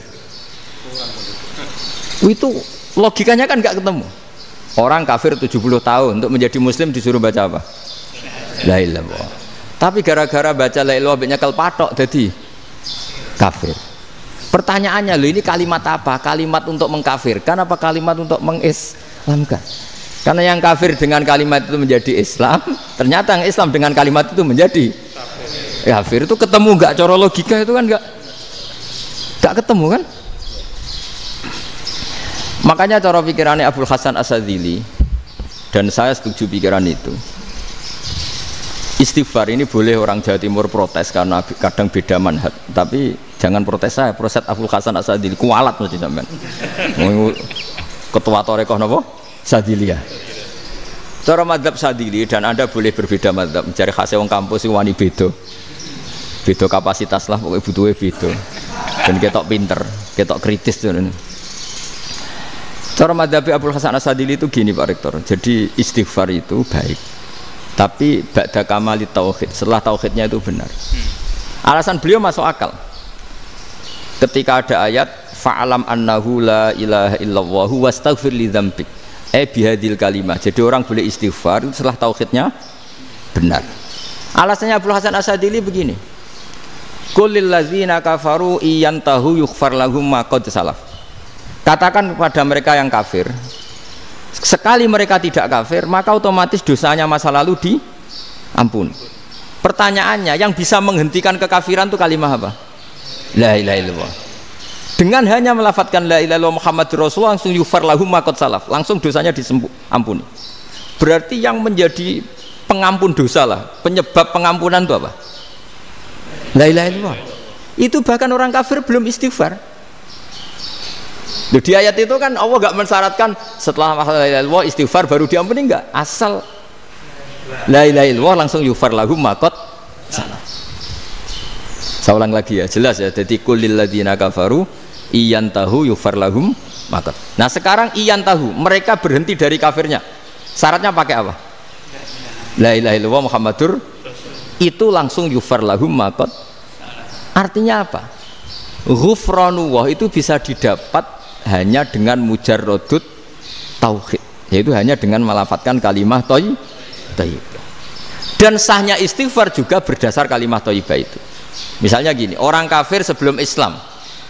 Itu Logikanya kan nggak ketemu. Orang kafir 70 tahun untuk menjadi muslim disuruh baca apa? La ilaha illallah. Tapi gara-gara baca la ilaha illallah nyekel patok jadi kafir. Pertanyaannya, loh ini kalimat apa? Kalimat untuk mengkafirkan apa kalimat untuk mengislamkan? Karena yang kafir dengan kalimat itu menjadi Islam, ternyata yang Islam dengan kalimat itu menjadi kafir. Itu ketemu nggak? Cara logika itu kan nggak ketemu kan? Makanya cara pikirannya Abul Hasan Asyadzili, dan saya setuju pikiran itu. Istighfar ini boleh orang Jawa Timur protes karena kadang beda manhaj, tapi jangan protes saya, protes Abul Hasan Asyadzili kualat mesti sampean. Ketua Torekoh napa? Sadiliyah. Cara madzhab Sadili, dan Anda boleh berbeda madzhab, mencari khasnya wong kampus itu wani beda. Beda kapasitas lah, pokoknya butuhnya beda. Dan ketok pinter, ketok kritis tuh. Cara madzhab Abul Hasan Asyadzili itu gini Pak Rektor. Jadi istighfar itu baik, tapi ba'da kamali tauhid, setelah tauhidnya itu benar. Alasan beliau masuk akal. Ketika ada ayat fa'alam annahu la ilaha illallah wastaghfir li dzambik. Bihadil kalimah. Jadi orang boleh istighfar itu setelah tauhidnya benar. Alasannya Abul Hasan Asyadzili begini. Qul lil ladzina kafaru iyantahu yughfar lahum ma qad salaf. Katakan kepada mereka yang kafir, sekali mereka tidak kafir, maka otomatis dosanya masa lalu diampuni. Pertanyaannya, yang bisa menghentikan kekafiran itu kalimat apa? La ilaha illallah. Dengan hanya melafadzkan la ilaha illallah Muhammadur Rasulullah, langsung yughfar lahum ma qad salaf, langsung dosanya diampuni. Berarti yang menjadi pengampun dosa lah, penyebab pengampunan itu apa? La ilaha illallah. Itu bahkan orang kafir belum istighfar. Di ayat itu kan Allah gak mensyaratkan setelah la ilaha illallah istighfar baru diampuni, enggak, asal la ilaha illallah langsung yughfar lahum ma qad salaf. Saya ulang lagi ya, jelas ya. Jadi kulil ladzina kafaru iyantahu yughfar lahum ma qad. Nah sekarang iyantahu, mereka berhenti dari kafirnya, syaratnya pakai apa? La ilaha illallah Muhammadur, itu langsung yughfar lahum ma qad. Artinya apa? Ghufranullah itu bisa didapat hanya dengan mujarrodut tauhid, yaitu hanya dengan melafadzkan kalimah thayyibah. Dan sahnya istighfar juga berdasar kalimah thayyibah itu. Misalnya gini, orang kafir sebelum Islam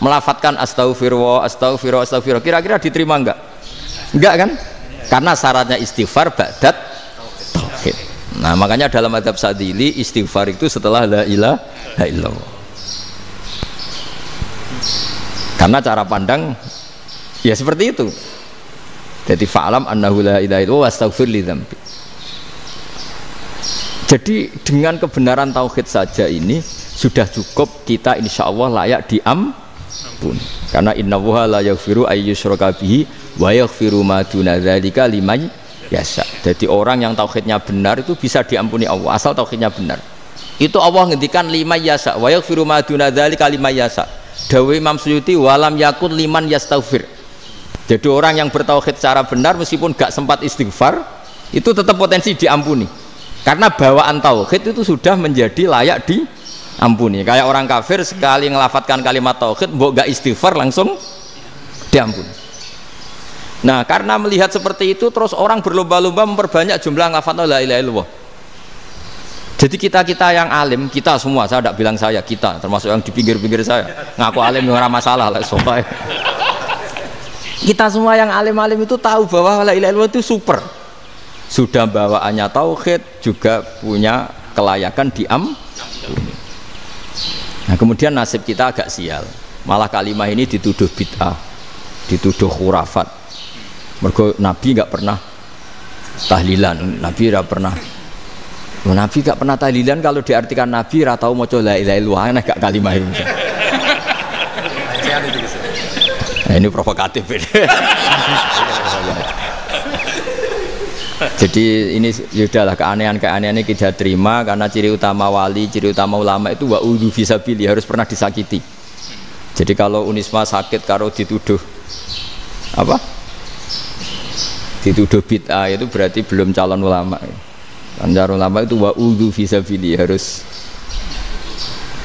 melafadzkan astaghfirullah, astaghfirullah, astaghfirullah, kira-kira diterima enggak? Enggak kan? Karena syaratnya istighfar ba'dat tauhid. Nah makanya dalam madzhab Sadili istighfar itu setelah la ilaha illallah. Karena cara pandang ya seperti itu. Jadi fa'alam annahu la ilaha illallah wastaghfir li dzambi. Jadi dengan kebenaran tauhid saja ini sudah cukup kita insya Allah layak diampun. Karena innallaha la yaghfiru ayyusyraka bihi wa yaghfiru ma duna dzalika liman yasha. Jadi orang yang tauhidnya benar itu bisa diampuni Allah asal tauhidnya benar. Itu Allah ngendikan liman yasha wa yaghfiru ma duna dzalika liman yasha. Dawe Imam Suyuti walam yakun liman yastaghfir. Jadi orang yang bertauhid secara benar meskipun gak sempat istighfar itu tetap potensi diampuni. Karena bawaan tauhid itu sudah menjadi layak diampuni. Kayak orang kafir sekali ngelafadzkan kalimat tauhid mbok gak istighfar langsung diampuni. Nah, karena melihat seperti itu terus orang berlomba-lomba memperbanyak jumlah ngelafadzkan la ilaha illallah. Jadi kita yang alim, kita semua, saya tidak bilang saya, kita termasuk yang di pinggir-pinggir saya ngaku alim ora masalah lah soalnya. Kita semua yang alim-alim itu tahu bahwa la ilaha illallah itu super. Sudah bawaannya tauhid, juga punya kelayakan diampuni. Nah, kemudian nasib kita agak sial. Malah kalimah ini dituduh bid'ah, dituduh khurafat. Mergo Nabi nggak pernah tahlilan, Nabi nggak pernah. Nabi nggak pernah tahlilan, kalau diartikan Nabi ora tau maca la ilaha illallah, enak gak kalimah itu. Nah, ini provokatif ini. Jadi ini sudahlah keanehan-keanehan ini kita terima karena ciri utama wali, ciri utama ulama itu wa'udhu fisabili, harus pernah disakiti. Jadi kalau Unisma sakit kalau dituduh apa? Dituduh bid'ah itu berarti belum calon ulama. Calon ulama itu wa'udhu fisabili, harus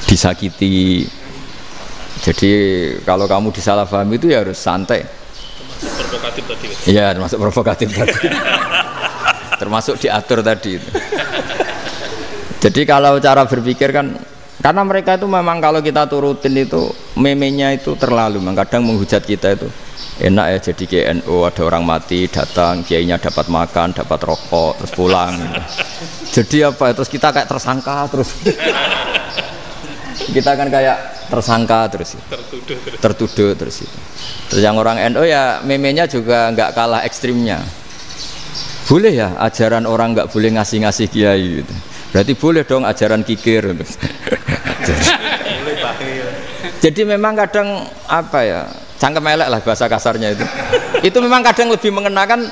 disakiti. Jadi kalau kamu disalahpahami itu ya harus santai. provokatif tadi. Iya, termasuk provokatif tadi. Termasuk diatur tadi itu. Jadi kalau cara berpikir kan, karena mereka itu memang kalau kita turutin itu memenya itu terlalu, kadang menghujat kita itu enak ya jadi KNU, ada orang mati datang, kiainya dapat makan, dapat rokok, terus pulang gitu. Jadi apa, terus kita kayak tersangka terus. Kita kan kayak tersangka terus, tertuduh terus itu. Terus yang orang NU ya memenya juga nggak kalah ekstrimnya. Boleh ya ajaran orang nggak boleh ngasih kiai gitu. Berarti boleh dong ajaran kikir. Jadi memang kadang apa ya, cangkem elek lah bahasa kasarnya itu. Itu memang kadang lebih mengenakan.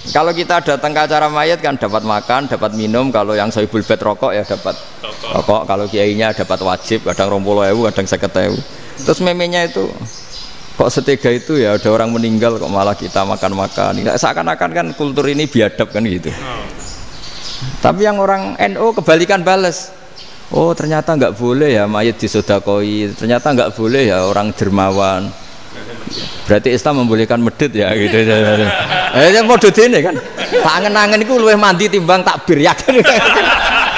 Kalau kita datang ke acara mayat kan dapat makan, dapat minum. Kalau yang sohibul bed rokok ya dapat rokok. Kalau kiainya dapat wajib, kadang 20.000, kadang 50.000. Terus memenya itu kok setega itu ya, ada orang meninggal kok malah kita makan-makan. Seakan-akan kan kultur ini biadab kan gitu. Tapi yang orang NU kebalikan bales. Oh ternyata nggak boleh ya mayat disodakoi. Ternyata nggak boleh ya orang dermawan. Berarti Islam membolehkan medit ya gitu. Model ini kan. Angen-angen itu luwih mandi timbang takbir ya kan.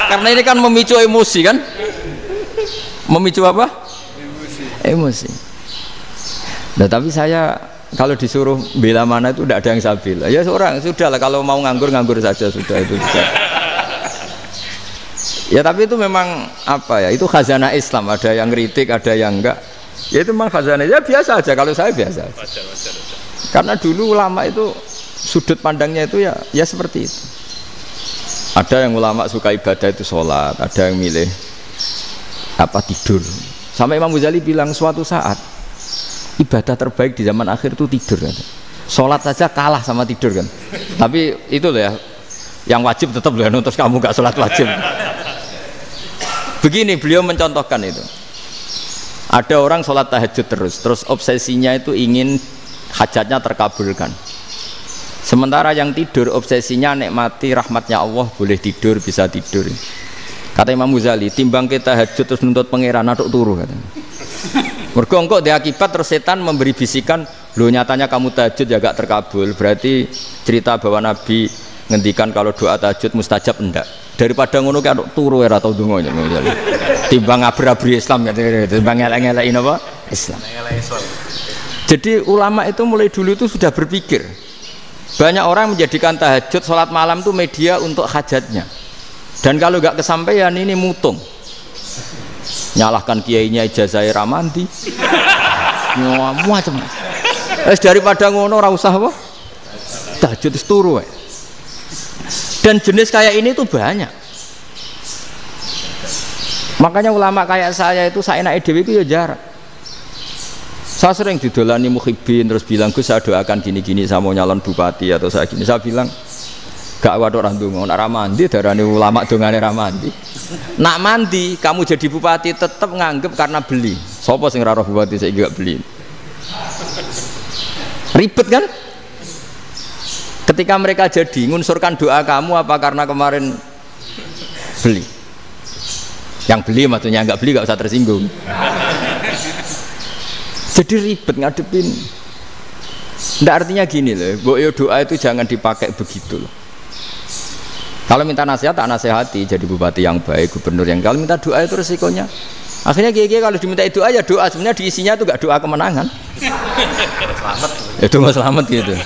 Karena ini kan memicu emosi kan. Memicu apa? Emosi. Nah tapi saya kalau disuruh bela mana itu tidak ada yang saya bela. Ya seorang sudah lah, kalau mau nganggur saja sudah itu. Ya tapi itu memang apa ya, itu khazanah Islam, ada yang kritik, ada yang enggak. Ya itu memang khazanah, ya biasa aja, kalau saya biasa aja. Wajar. Karena dulu ulama itu sudut pandangnya itu ya seperti itu. Ada yang ulama suka ibadah itu sholat, ada yang milih apa tidur. Sampai Imam Ghazali bilang suatu saat ibadah terbaik di zaman akhir itu tidur kan. Sholat saja kalah sama tidur kan. Tapi itu loh ya, yang wajib tetap loh, terus kamu gak sholat wajib. Begini beliau mencontohkan itu. Ada orang sholat tahajud terus obsesinya itu ingin hajatnya terkabulkan. Sementara yang tidur obsesinya nikmati rahmatnya Allah, boleh tidur, bisa tidur. Kata Imam Ghazali, timbang kita tahajud terus nuntut pangeran aduk turu katanya. Mergo engko diakibat terus setan memberi bisikan, lho nyatanya kamu tahajud ya gak terkabul. Berarti cerita bahwa Nabi ngendikan kalau doa tahajud mustajab enggak. Daripada ngono ki aduk turu ora tau ndonga ya. Timbang abri-abri Islam ya, timbang elek-elekin apa? Islam. Jadi ulama itu mulai dulu itu sudah berpikir. Banyak orang menjadikan tahajud, sholat malam itu media untuk hajatnya. Dan kalau nggak kesampaian ini mutung. Nyalahkan kiainya ijazah ramandi. Macam. Daripada ngono ora usah apa? Tahajud turu. Dan jenis kayak ini tuh banyak. Makanya ulama kayak saya itu saenake dhewe itu ya jarak. Saya sering didolani muhibbin terus bilang Gus saya doakan gini-gini saya mau nyalon bupati atau saya gini. Saya bilang gak waduh orang dongo, nak ramandi darani ulama dongane ramandi. Nak mandi kamu jadi bupati tetap nganggep karena beli. Sopo sing ora bupati saya gak beli. Ribet kan? Ketika mereka jadi ngunsurkan doa kamu apa karena kemarin beli? Yang beli maksudnya nggak beli nggak usah tersinggung. Jadi ribet ngadepin. Nggak artinya gini loh, boyo doa itu jangan dipakai begitu loh. Kalau minta nasihat tak nasihati jadi bupati yang baik, gubernur yang. Kalau minta doa itu resikonya. Akhirnya kiai kalau diminta doa ya doa, sebenarnya diisinya itu nggak doa kemenangan. Selamat. Itu nggak selamat gitu.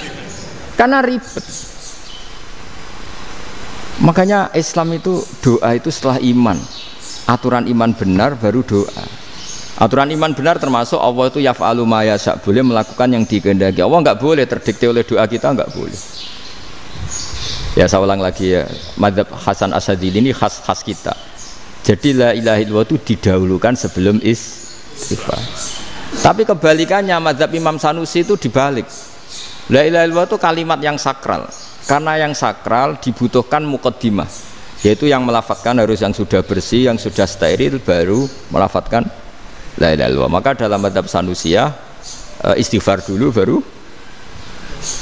Karena ribet. Makanya Islam itu doa itu setelah iman. Aturan iman benar baru doa. Aturan iman benar termasuk Allah itu yaf'alu ma yasha, boleh melakukan yang dikehendaki. Allah nggak boleh terdikte oleh doa kita, nggak boleh. Ya saya ulang lagi ya, madzhab Hasan Asyadzili ini khas kita. Jadi la ilaha illallah itu didahulukan sebelum istighfar. Tapi kebalikannya madzhab Imam Sanusi itu dibalik. La ilaha illallah itu kalimat yang sakral. Karena yang sakral dibutuhkan muqaddimah, yaitu yang melafadzkan harus yang sudah bersih, yang sudah steril baru melafadzkan la ilaha illallah. Maka dalam madzhab Sanusiyah istighfar dulu baru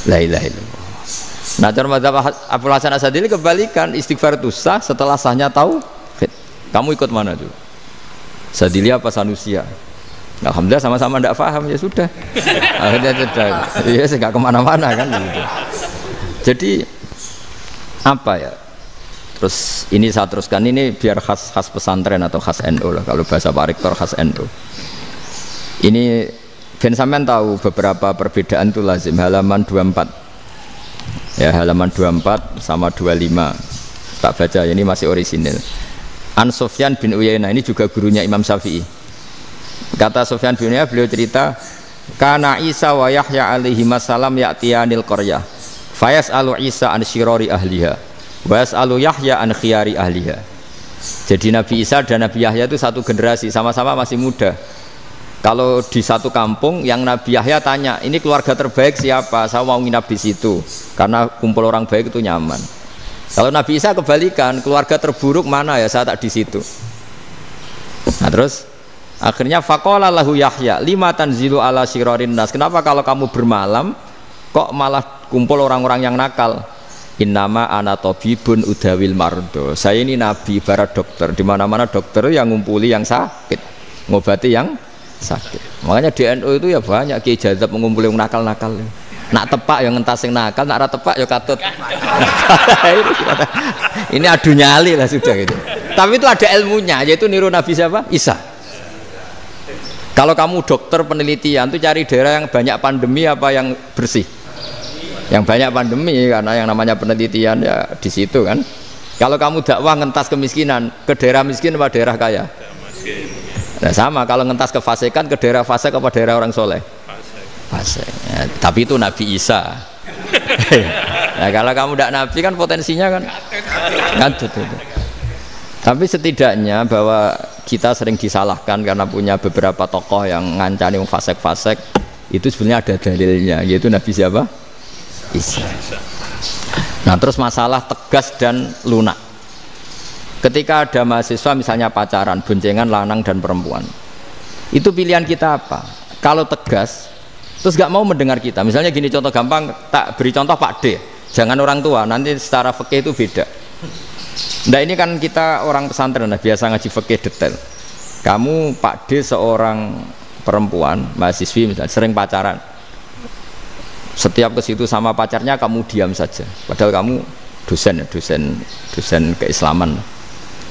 la ilaha illallah. Nah cara madzhab Abul Hasan Asyadzili kebalikan, istighfar itu sah setelah sahnya tauhid. Kamu ikut mana tuh? Asyadzili apa Sanusiyah? Alhamdulillah sama-sama tidak paham ya sudah. Akhirnya sudah, ya saya nggak kemana-mana kan gitu. Jadi apa ya? Terus ini saya teruskan ini biar khas pesantren atau khas NU lah, kalau bahasa Pak Rektor khas NU. Ini ben sampean tahu beberapa perbedaan itu lazim. Halaman 24 ya, halaman 24 sama 25 tak baca, ini masih orisinil. An Sufyan bin Uyainah, ini juga gurunya Imam Syafi'i. Kata Sufyan bin Uyainah, beliau cerita, kana Isa wa Yahya alaihi masalam ya'tiyanil qaryah fayas'alu Isa an syirari ahliha wa yas'alu Yahya an khiyari ahliha. Jadi Nabi Isa dan Nabi Yahya itu satu generasi, sama-sama masih muda. Kalau di satu kampung yang Nabi Yahya tanya, ini keluarga terbaik siapa? Saya mau nginap di situ karena kumpul orang baik itu nyaman. Kalau Nabi Isa kebalikan, keluarga terburuk mana ya, saya tak di situ. Nah terus akhirnya faqala lahu Yahya lima tanzilu ala syirarin nas. Kenapa kalau kamu bermalam kok malah kumpul orang-orang yang nakal? Innama ana tabibun udawil mardo. Saya ini nabi ibarat dokter, di mana-mana dokter yang ngumpuli yang sakit, ngobati yang sakit. Makanya di NU itu ya banyak Kiai Jazab mengumpuli yang nakal-nakal. Nak tepak yang ngentas yang nakal, nak ora tepak ya katut. Ini adu nyali lah sudah gitu. Tapi itu ada ilmunya, yaitu niru Nabi siapa? Isa. Kalau kamu dokter penelitian tuh cari daerah yang banyak pandemi apa yang bersih? Yang banyak pandemi, karena yang namanya penelitian ya di situ kan. Kalau kamu dakwah ngentas kemiskinan, ke daerah miskin apa daerah kaya? Nah sama, kalau ngentas kefasikan ke daerah fasik apa daerah orang soleh? Fasik. Ya, tapi itu Nabi Isa. Nah kalau kamu tidak Nabi kan potensinya kan ngantut itu. Tapi setidaknya bahwa kita sering disalahkan karena punya beberapa tokoh yang ngancani fasik-fasik, itu sebenarnya ada dalilnya, yaitu Nabi siapa? Isa. Nah terus masalah tegas dan lunak. Ketika ada mahasiswa misalnya pacaran, boncengan lanang dan perempuan, itu pilihan kita apa? Kalau tegas, terus gak mau mendengar kita. Misalnya gini, contoh gampang, tak beri contoh Pak D, jangan orang tua, nanti secara fikih itu beda. Nah ini kan kita orang pesantren, nah, biasa ngaji fikih detail. Kamu Pak D seorang perempuan, mahasiswi misalnya, sering pacaran. Setiap ke situ sama pacarnya kamu diam saja, padahal kamu dosen keislaman.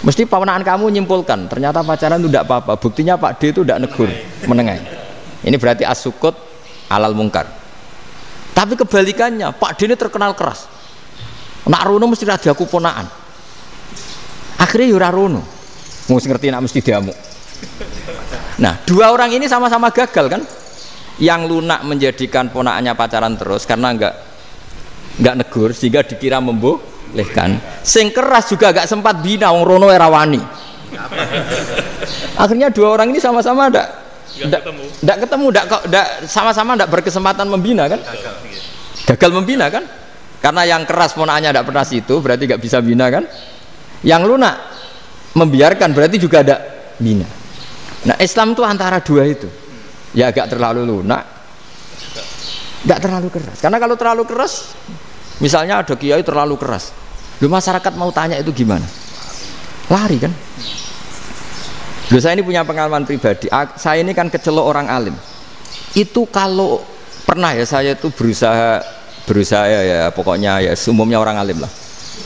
Mesti pawanaan kamu nyimpulkan ternyata pacaran itu tidak apa-apa. Buktinya Pak D itu tidak negur, menengai. Ini berarti as-sukut alal mungkar. Tapi kebalikannya, Pak D ini terkenal keras. Nak rono mesti ada aku ponaan. Akhirnya yura rono, mesti ngerti nak mesti diamuk. Nah, dua orang ini sama-sama gagal kan? Yang lunak menjadikan ponaannya pacaran terus karena enggak negur sehingga dikira membolehkan. Sing keras juga gak sempat bina wong rono era wani. Akhirnya dua orang ini sama-sama enggak ketemu, sama-sama enggak berkesempatan membina kan? Gagal membina kan? Karena yang keras ponaannya enggak pernah situ, berarti enggak bisa bina kan? Yang lunak membiarkan berarti juga ada bina. Nah, Islam itu antara dua itu. Ya agak terlalu lunak, enggak terlalu keras. Karena kalau terlalu keras, misalnya ada kiai terlalu keras, lu masyarakat mau tanya itu gimana? Lari kan? Lu saya ini punya pengalaman pribadi. Saya ini kan kecelok orang alim. Itu kalau pernah ya saya itu berusaha ya pokoknya ya umumnya orang alim lah.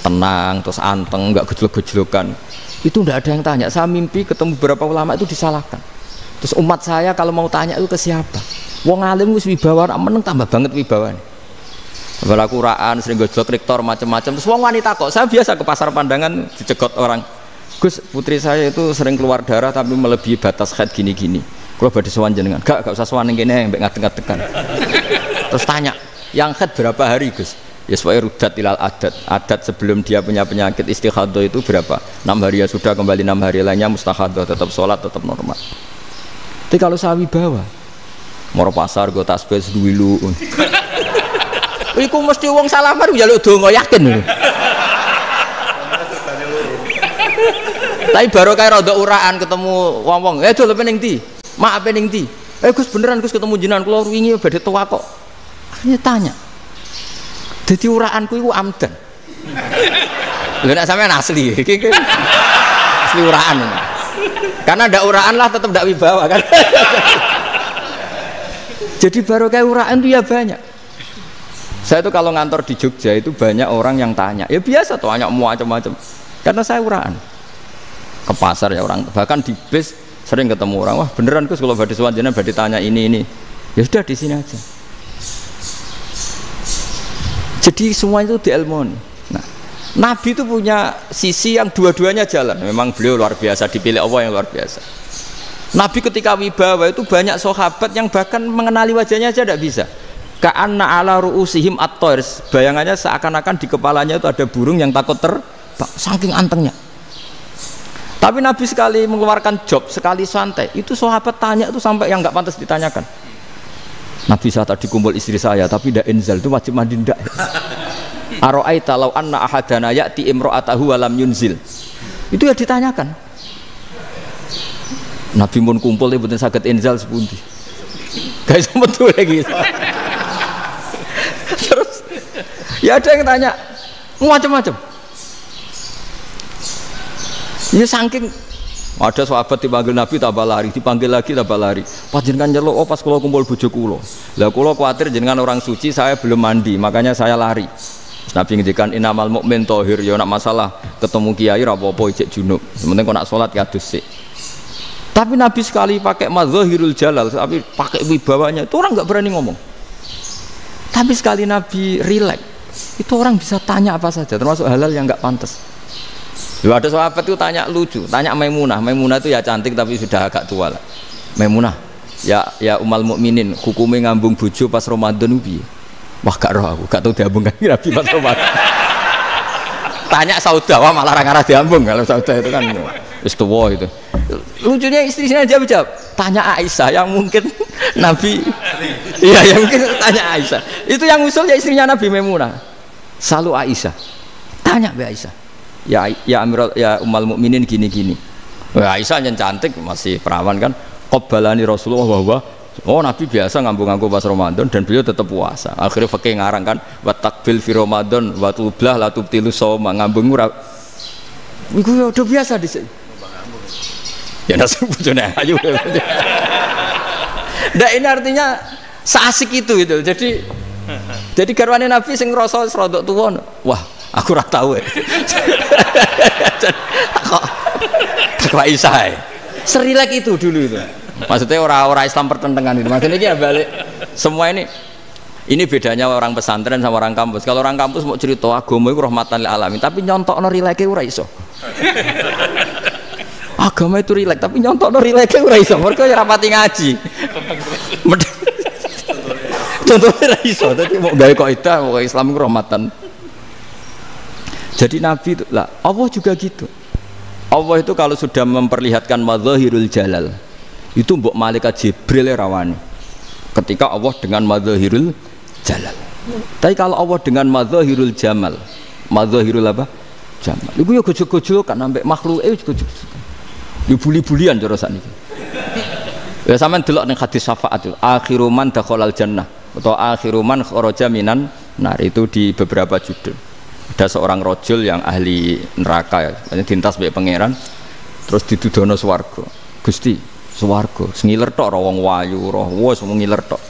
Tenang, terus anteng, enggak gejlok-gejlokan. Itu enggak ada yang tanya. Saya mimpi ketemu beberapa ulama itu disalahkan. Terus umat saya kalau mau tanya itu ke siapa? Wong alim wis wibawa, meneng tambah banget wibawan. Bala Quran sering gojlok rektor macam-macam. Terus wong wanita kok, saya biasa ke pasar Pandangan dicegot orang. Gus, putri saya itu sering keluar darah tapi melebihi batas haid gini-gini. Kalau badhe sowan jenengan, gak usah sowan ning kene mbek ngadeg-ngadegan. Terus tanya, yang haid berapa hari, Gus? Ya supaya rudat ilal adat sebelum dia punya penyakit istihadah itu berapa? 6 hari ya sudah, kembali 6 hari lainnya mustahadah, tetap sholat, tetap normal. Tapi kalau sawi bawa moro pasar gue tasbih seduwilu iku mesti wong salaman njaluk donga yakin lho. Tapi baru kayak rada uraan ketemu wong-wong, dol pening ndi? Mak pening ndi? Gus beneran Gus ketemu jenengan kula wingi badhe tuwa kok. Akhirnya tanya. Dadi uraanku iku amdan. Lha nek sampean asli iki asli uraan. Karena ndak uraan lah tetap ndak wibawa kan. Jadi barokah uraan itu ya banyak. Saya itu kalau ngantor di Jogja itu banyak orang yang tanya, ya biasa tuh tanya macam-macam. Karena saya uraan ke pasar ya orang, bahkan di bis sering ketemu orang, wah beneran Gus kalau badhe sowan jenengan badhe tanya ini. Ya sudah di sini aja. Jadi semua itu diilmoni. Nah, Nabi itu punya sisi yang dua-duanya jalan. Memang beliau luar biasa, dipilih Allah yang luar biasa. Nabi ketika wibawa itu banyak sahabat yang bahkan mengenali wajahnya aja tidak bisa. Ka'anna ala ru'usihim at-toir, bayangannya seakan-akan di kepalanya itu ada burung yang takut terbang, saking antengnya. Tapi Nabi sekali mengeluarkan job, sekali santai, itu sahabat tanya itu sampai yang nggak pantas ditanyakan. Nabi saya tadi kumpul istri saya, tapi tidak inzal, itu wajib mandi ndak? Aro'aita law anna ahadana ya'ti imro'atahu walam yunzil. Itu ya ditanyakan. Nabi mun kumpul itu betul sakit inzal sepundi. Guys, betul lagi. Terus ya ada yang tanya macam-macam. Ya saking ada sahabat dipanggil Nabi tambah lari, dipanggil lagi tambah lari. Panjenengan nyeluk, oh pas kula kumpul bojo kula. Lah kula kuwatir jenengan orang suci, saya belum mandi, makanya saya lari. Nabi ngendikan innamal mukmin thahir, ya nak masalah ketemu kiai ra apa-apa ijek junub. Sementing kok nak salat ya adus sik. Tapi Nabi sekali pakai madzahirul jalal, tapi pakai wibawanya, itu orang nggak berani ngomong. Tapi sekali Nabi rileks, itu orang bisa tanya apa saja, termasuk halal yang nggak pantas. Lalu ada sahabat itu tanya lucu, tanya Maimunah. Maimunah itu ya cantik tapi sudah agak tua lah. Maimunah, ya umal mukminin, hukumnya ngambung bojo pas Ramadan ubi. Wah gak roh aku, gak tahu diambung kan Nabi pas Ramadan. Tanya Saudah, wah malah orang arah diambung. Kalau Saudah itu kan istiwa itu. Lucunya istrinya jawab, tanya Aisyah yang mungkin Nabi, iya yang mungkin tanya Aisyah. Itu yang usul ya istrinya Nabi Maimunah. Selalu Aisyah, tanya be Aisyah. Ya Amirul, ya umal mukminin gini-gini. Wah Aisyah yang cantik masih perawan kan. Qabbalani Rasulullah bahwa oh Nabi biasa ngambung-ngambung pas Ramadan dan beliau tetap puasa. Akhirnya fakih ngarang kan, wa takbil fi Ramadan wa tublah la tubtilu shauma, ngambung ora. Iku ya udah biasa di sini. Ya nasi bojone ayu. Ndak ini artinya seasik itu gitu. Jadi garwane Nabi sing ngrasa rodok tuwa. Wah, aku ora tahu. Kok Aisyah. Serilek itu dulu itu. Maksudnya orang Islam pertentangan itu. Maksudnya ini ya balik semua ini bedanya orang pesantren sama orang kampus. Kalau orang kampus mau cerita agama itu rahmatan lil alamin, tapi nyontokno rileke ora iso. Agama itu rilek, tapi nyontokno rileke ora iso. Mergo ya rapati ngaji. Contohnya ora iso, dadi mau gawe kaidah kok Islam itu rahmatan. Jadi Nabi itu lah, Allah juga gitu. Allah itu kalau sudah memperlihatkan madzahirul jalal, itu mbok malaikat Jibril rawani. Ketika Allah dengan madzahirul jalal. Tapi kalau Allah dengan madzahirul jamal, madzahirul apa? Jamal. Iku ya gojok-gojok kan ambek makhluk gojok. Ya buli-bulian cara sakniki. Ya sampean delok ning hadis syafaat itu, akhiru man dakhalal jannah atau akhiru man kharaja minan nar, itu di beberapa judul. Ada seorang rojul yang ahli neraka ya, dintas mbek pangeran terus ditudono swarga. Gusti, swarga sengiler tok ora wong wayu roh wis ngiler tok.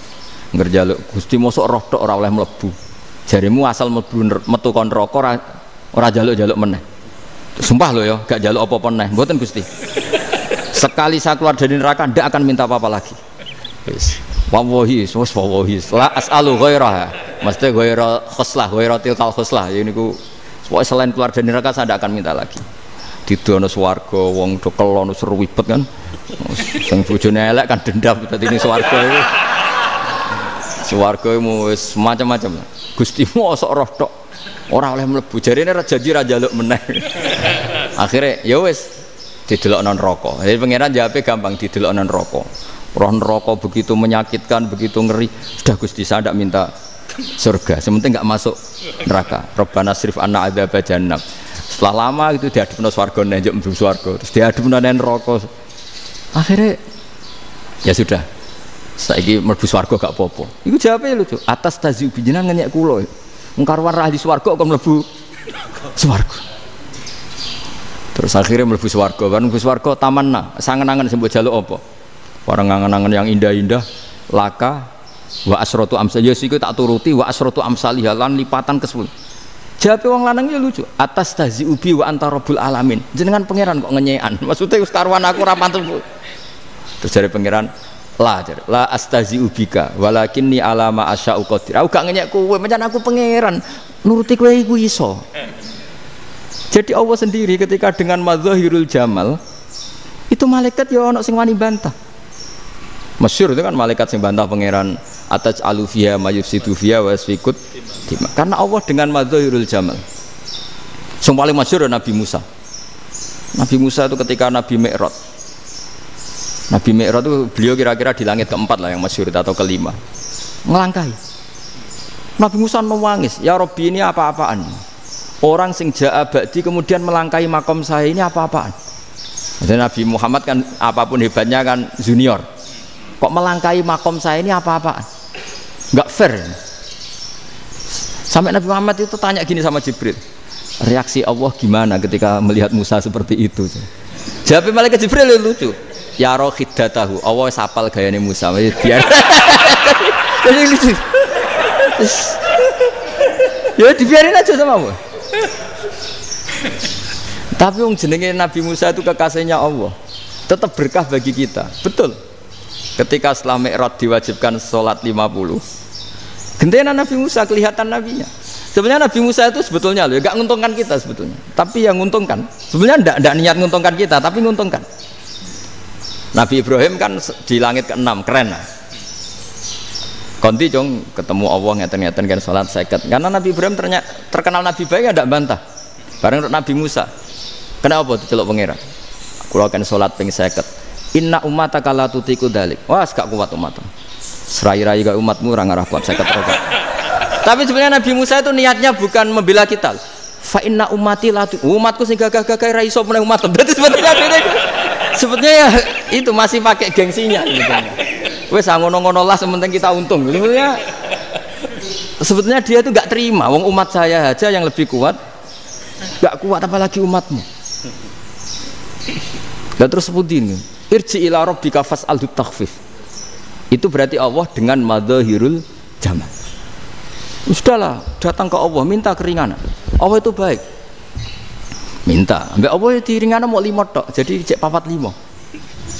Ngerjaluk Gusti mosok roh tok ora oleh mlebu. Jarimu asal mlebu metu kon neraka ora jaluk-jaluk meneh. Sumpah lo ya, gak jaluk apa-apa neh. Mboten Gusti. Sekali saya keluar dari neraka ndak akan minta apa-apa lagi. Wis. Wallahi, wallahi. La as'alu ghairaha. Mesti ghaira khuslah, ghaira tilkal khuslah. Ya niku pokoke selain keluar dari neraka saya ndak akan minta lagi. Didono swarga wong do kelon seru wibet kan. Sing bojone elek kan dendam dadi ning swarga iku. Swarga wis macam-macam. Gusti mosok roh tok. Ora oleh mlebu, jarine janji ra njaluk meneh. Akhire ya wis didelokno neraka. Jadi pangeran jawabe gampang, didelokno neraka. Roh neraka begitu menyakitkan, begitu ngeri. Sudah Gusti saya ndak minta surga, sementing enggak masuk neraka. Rabbana srif anna adzab jahannam. Setelah lama itu diadepno swarga njuk mlebu swarga, terus diadepno nang neraka. Akhire ya sudah. Saiki mlebu swarga gak apa-apa. Iku jawabe lucu. Atas tazyub jenengan ngenyek kula. Mengkarwan ahli swarga kok mlebu swarga. Terus akhirnya mlebu swarga, kan mlebu swarga tamanna, sangen-angen sing mbok jaluk apa? Orang angen-angen yang indah-indah, laka, Wa asratu amsal ya siku tak turuti wa asratu amsalih lan lipatan ke-10. Jawabe wong lanang ya lucu. Atas tahzi ubi wa anta rabbul alamin. Jenengan pangeran kok ngenyekan. Maksudnya wis karuan aku ora pantes. Terus jare pangeran la astazi ubika walakinni alama asya'u qadir. Aku gak ngenyek kowe, pancen aku pangeran. Nuruti kowe iku iso. Jadi Allah sendiri ketika dengan madzahirul jamal itu malaikat ya ono sing wani bantah. Masyhur itu kan malaikat sing bantah pangeran ataj alufiya mayufsidu fiya wasfikut. Karena Allah dengan madzahirul jamal. Yang paling masyhur Nabi Musa. Nabi Musa itu ketika Nabi Mi'raj. Nabi Mi'raj itu beliau kira-kira di langit keempat lah yang masyhur atau kelima. Ngelangkai. Nabi Musa nangis, "Ya Rabbi, ini apa-apaan? Orang sing ja'a ba'di kemudian melangkai makom saya ini apa-apaan?" Jadi Nabi Muhammad kan apapun hebatnya kan junior. Kok melangkai makom saya ini apa-apaan? Enggak fair. Sampai Nabi Muhammad itu tanya gini sama Jibril, reaksi Allah gimana ketika melihat Musa seperti itu? Jawab malaikat Jibril lucu. Ya roh khiddatahu, Allah sapal gayane Musa. Biar. Jadi lucu. Ya dibiarin aja sama Allah. Tapi yang jenenge Nabi Musa itu kekasihnya Allah, tetap berkah bagi kita. Betul. Ketika setelah Mi'raj diwajibkan sholat 50, gentenan Nabi Musa kelihatan nabinya. Sebenarnya Nabi Musa itu sebetulnya loh, gak nguntungkan kita sebetulnya. Tapi yang nguntungkan, sebenarnya ndak niat nguntungkan kita, tapi nguntungkan. Nabi Ibrahim kan di langit ke-6, keren lah. Konti cong ketemu Allah ngeten-ngeten kan sholat 50. Karena Nabi Ibrahim terkenal Nabi baik, ada bantah. Bareng Nabi Musa. Kenapa diceluk pangeran? Kula kan salat ping 50. Inna ummataka la tutiku dalik. Wah, gak kuat umat. Serai-rai gak umatmu ora ngarah kuat 50 rakaat. Tapi sebenarnya Nabi Musa itu niatnya bukan membela kita. Fa inna ummati la umatku sing gagah-gagah ra iso meneh umat. Berarti sebetulnya ya itu masih pakai gengsinya gitu. Wes ngono-ngono lah sementing kita untung. Sebetulnya dia itu gak terima wong umat saya aja yang lebih kuat. Gak kuat apalagi umatmu. Dan terus sebutin irji ila rabbika fas'alhu takhfif. Itu berarti Allah dengan madzahirul jamal. Sudahlah, datang ke Allah minta keringanan. Allah itu baik. Minta, ambek Allah diringana mau 5 tok, jadi cek 45.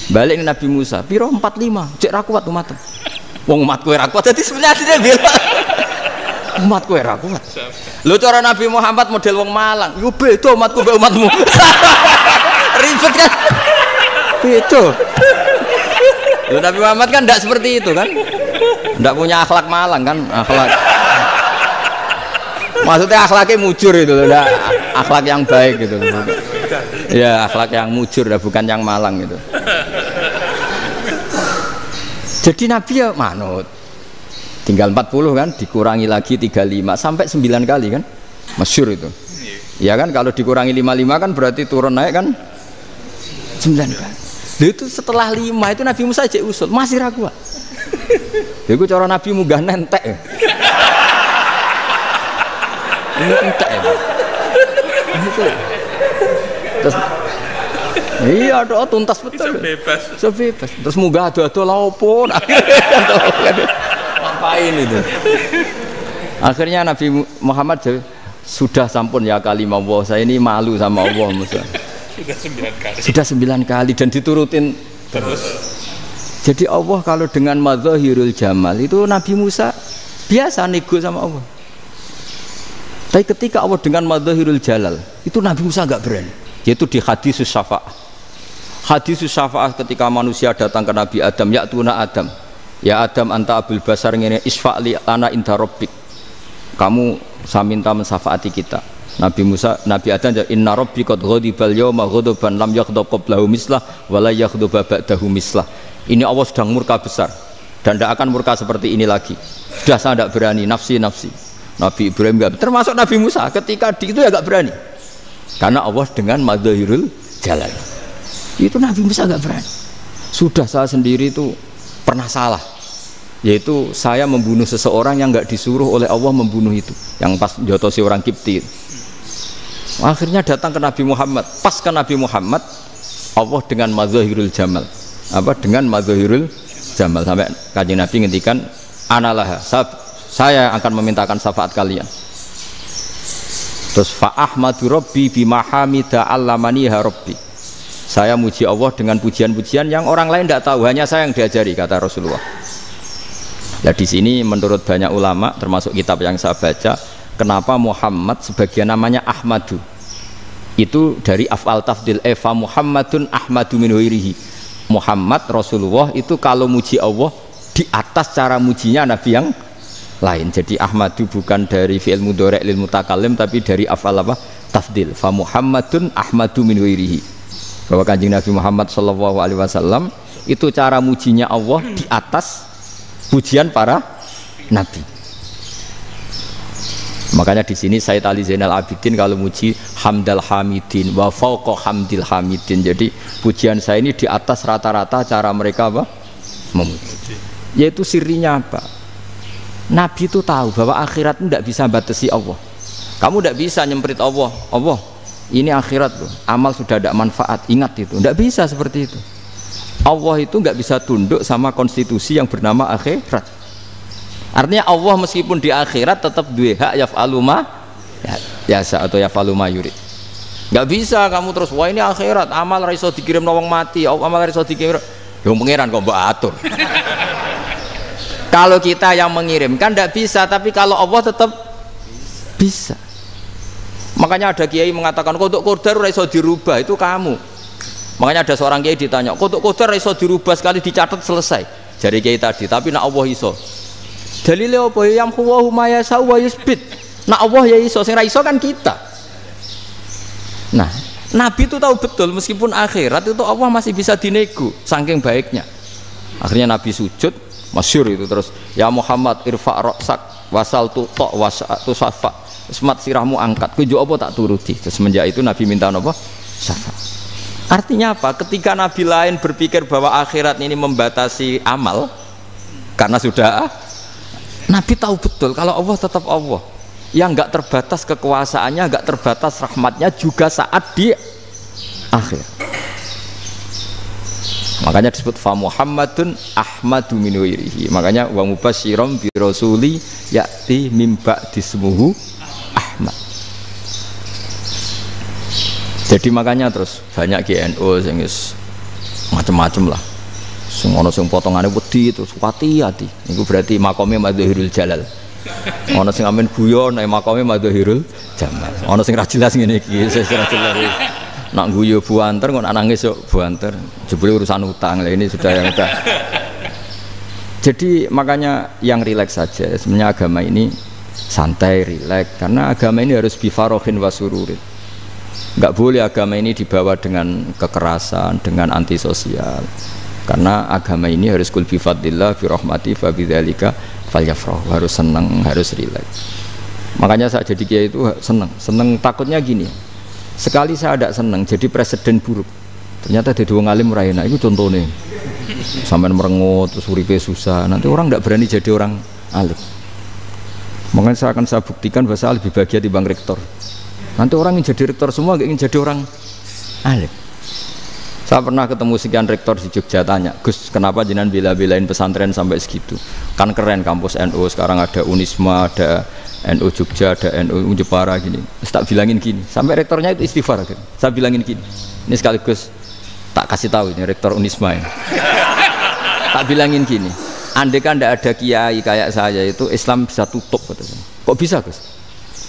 Balik ke Nabi Musa, piro 45, cek ra kuat umat. Wong umatku ra kuat, jadi sebenarnya dia bilang umatku ra kuat. Lho cara Nabi Muhammad model wong Malang, yo beda umatku mbek umatmu. Ribet kan? Beda. Lho Nabi Muhammad kan tidak seperti itu kan? Tidak punya akhlak Malang kan? Akhlak. Maksudnya akhlaknya mujur itu loh, akhlak yang baik gitu loh. Ya akhlak yang mujur, bukan yang Malang gitu. Jadi Nabi ya manut. Tinggal 40 kan, dikurangi lagi 35 sampai 9 kali kan, masyhur itu. Ya kan kalau dikurangi 55 kan berarti turun naik kan 9 kali. Itu setelah 5 itu Nabi Musa aja usul masih ragu. Itu cara Nabi munggah nentek. Ini entek ya. Terus iya doa tuntas betul. Sebebas. Terus munggah ado-ado lha opo? Ngapain itu? Akhirnya Nabi Muhammad sudah sampun ya kalimah Allah, saya ini malu sama Allah Musa. Sudah 9 kali dan diturutin terus. Jadi Allah kalau dengan madzahirul jamal itu Nabi Musa biasa nego sama Allah. Tapi ketika Allah dengan madzahirul jalal itu Nabi Musa enggak berani. Yaitu di hadisus syafa'ah. Hadisus syafa'ah ketika manusia datang ke Nabi Adam, ya'tuna Adam. Ya Adam anta abul basar ngene isfa'li ana inda rabbik. Kamu saya minta mensafaati kita. Nabi Musa, Nabi Adam inna rabbi qad ghadibal yawma ghadaban lam yaghdab qablahu mislah wa la yaghdab ba'dahu mislah. Ini Allah sedang murka besar dan tidak akan murka seperti ini lagi. Sudah saya tidak berani, nafsi. Nabi Ibrahim enggak, termasuk Nabi Musa ketika itu ya enggak berani. Karena Allah dengan madzahirul jalal. Itu Nabi Musa enggak berani. Sudah saya sendiri itu pernah salah. Yaitu saya membunuh seseorang yang enggak disuruh oleh Allah membunuh itu. Yang pas jotosi orang Kipti. Akhirnya datang ke Nabi Muhammad. Pas ke Nabi Muhammad Allah dengan madzahirul jamal. Dengan madzahirul jamal sampai Kanjeng Nabi ngendikan Analah, saya akan memintakan syafaat kalian. Terus fa ahmadu rabbi bima hamida allamaniha rabbi. Saya muji Allah dengan pujian-pujian yang orang lain tidak tahu, hanya saya yang diajari, kata Rasulullah. Nah di sini menurut banyak ulama termasuk kitab yang saya baca, kenapa Muhammad sebagian namanya Ahmadu? Itu dari af'al tafdil, fa Muhammadun Ahmadu min ghairihi. Muhammad Rasulullah itu kalau muji Allah di atas cara mujinya Nabi yang lain. Jadi Ahmadu bukan dari fi'il mudhari' lil mutakallim, tapi dari af'al apa? Tafdil. Fa Muhammadun Ahmadu min ghairihi. Bahwa Kanjeng Nabi Muhammad sallallahu alaihi wasallam itu cara mujinya Allah di atas pujian para nabi. Makanya di sini Sayyid Ali Zainal Abidin kalau muji hamdal hamidin wa fauqa hamdil hamidin. Jadi pujian saya ini di atas rata-rata cara mereka apa? Memuji. Yaitu sirinya apa? Nabi itu tahu bahwa akhirat itu tidak bisa batasi Allah. Kamu tidak bisa nyemprit Allah. Allah, ini akhirat loh. Amal sudah tidak manfaat. Ingat itu. Tidak bisa seperti itu. Allah itu nggak bisa tunduk sama konstitusi yang bernama akhirat. Artinya Allah meskipun di akhirat tetap duwe hak yaf'alu ma yasa atau yaf'alu ma yurid. Nggak bisa kamu terus wah ini akhirat, amal ra iso dikirim wong mati, amal ra iso dikirim. Yo pangeran kok mbok atur. Kalau kita yang mengirimkan tidak bisa, tapi kalau Allah tetap bisa. Makanya ada kiai mengatakan kodok qadar ora iso dirubah, itu kamu. Makanya ada seorang kiai ditanya, kodok qadar ora iso dirubah, sekali dicatat selesai. Jari kiai tadi, tapi nak Allah iso. Dalile apa? Yang huwa ma yasha wa yusbit. Nak Allah ya iso, sing ra iso kan kita. Nah, Nabi itu tahu betul meskipun akhirat itu Allah masih bisa dinego saking baiknya. Akhirnya Nabi sujud, masyhur itu terus, ya Muhammad irfa' ra'sak wasal tu ta' wasatu safa. Semat sirahmu angkat, kujo apa tak turuti. Terus semenjak itu Nabi minta apa? Syafaat. Artinya apa? Ketika Nabi lain berpikir bahwa akhirat ini membatasi amal, karena sudah Nabi tahu betul kalau Allah tetap Allah, yang nggak terbatas kekuasaannya, nggak terbatas rahmatnya juga saat di akhir. Makanya disebut fa Muhammadun Ahmadu min ghairihi. Makanya wa mubasyiram bi rasuli ya'ti mim ba'di ismuhu Ahmad. Jadi makanya terus banyak GNU sing macam-macam lah. Sing ana sing potongane wedi terus hati-hati. Niku berarti makome Madhahirul Jalal. Ana sing amen guyon nek makome Madhahirul Jamal. Ana sing ra jelas ngene iki, sing ra jelas. Nak guyu buanter kok nak nangis yo buanter. Jebule urusan utang. Lah ini sudah yang udah. Jadi makanya yang rileks saja. Sebenarnya agama ini santai, rileks, karena agama ini harus bifarohin wasururin. Enggak boleh agama ini dibawa dengan kekerasan, dengan antisosial. Karena agama ini harus kul bi fadlillah bi rahmati fa bidzalika falyafrahu, harus senang, harus rileks. Makanya saya jadi kiai itu senang takutnya gini. Sekali saya tidak senang jadi presiden buruk. Ternyata jadi wong alim ora enak, itu contohnya. Sampai merengut terus uripe susah, nanti orang tidak berani jadi orang alim. Makanya saya buktikan bahwa saya lebih bahagia dibanding rektor. Nanti orang yang jadi rektor semua ingin jadi orang alim. Saya pernah ketemu sekian rektor di Jogja, tanya, Gus, kenapa jenengan bela-belain pesantren sampai segitu? Kan keren kampus NU, sekarang ada Unisma, ada NU Jogja, ada NU Jepara gini. Tak bilangin gini, sampai rektornya itu istighfar. Saya bilangin gini, ini sekaligus tak kasih tahu ini rektor Unisma ini. Tak bilangin gini, andai kan tidak ada kiai kayak saya itu Islam bisa tutup. Kok bisa, Gus?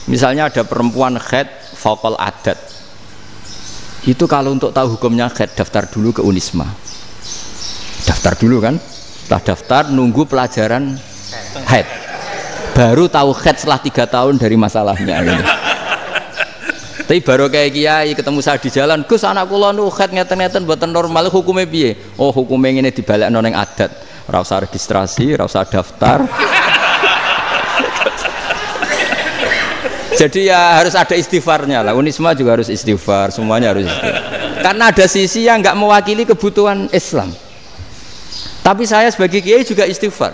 Misalnya ada perempuan haid faqal adat. Itu kalau untuk tahu hukumnya haid daftar dulu ke Unisma. Daftar dulu kan? Setelah daftar nunggu pelajaran haid. Baru tahu haid setelah 3 tahun dari masalahnya gitu. Tapi baru kayak kiai ketemu saya di jalan, Gus anak kula nu haid ngeten-ngeten mboten normal, hukumnya piye? Oh, hukumnya ngene dibalekno ning adat. Ora usah registrasi, ora usah daftar. Jadi ya harus ada istighfarnya lah. Unisma juga harus istighfar, semuanya harus istighfar. Karena ada sisi yang nggak mewakili kebutuhan Islam. Tapi saya sebagai kiai juga istighfar.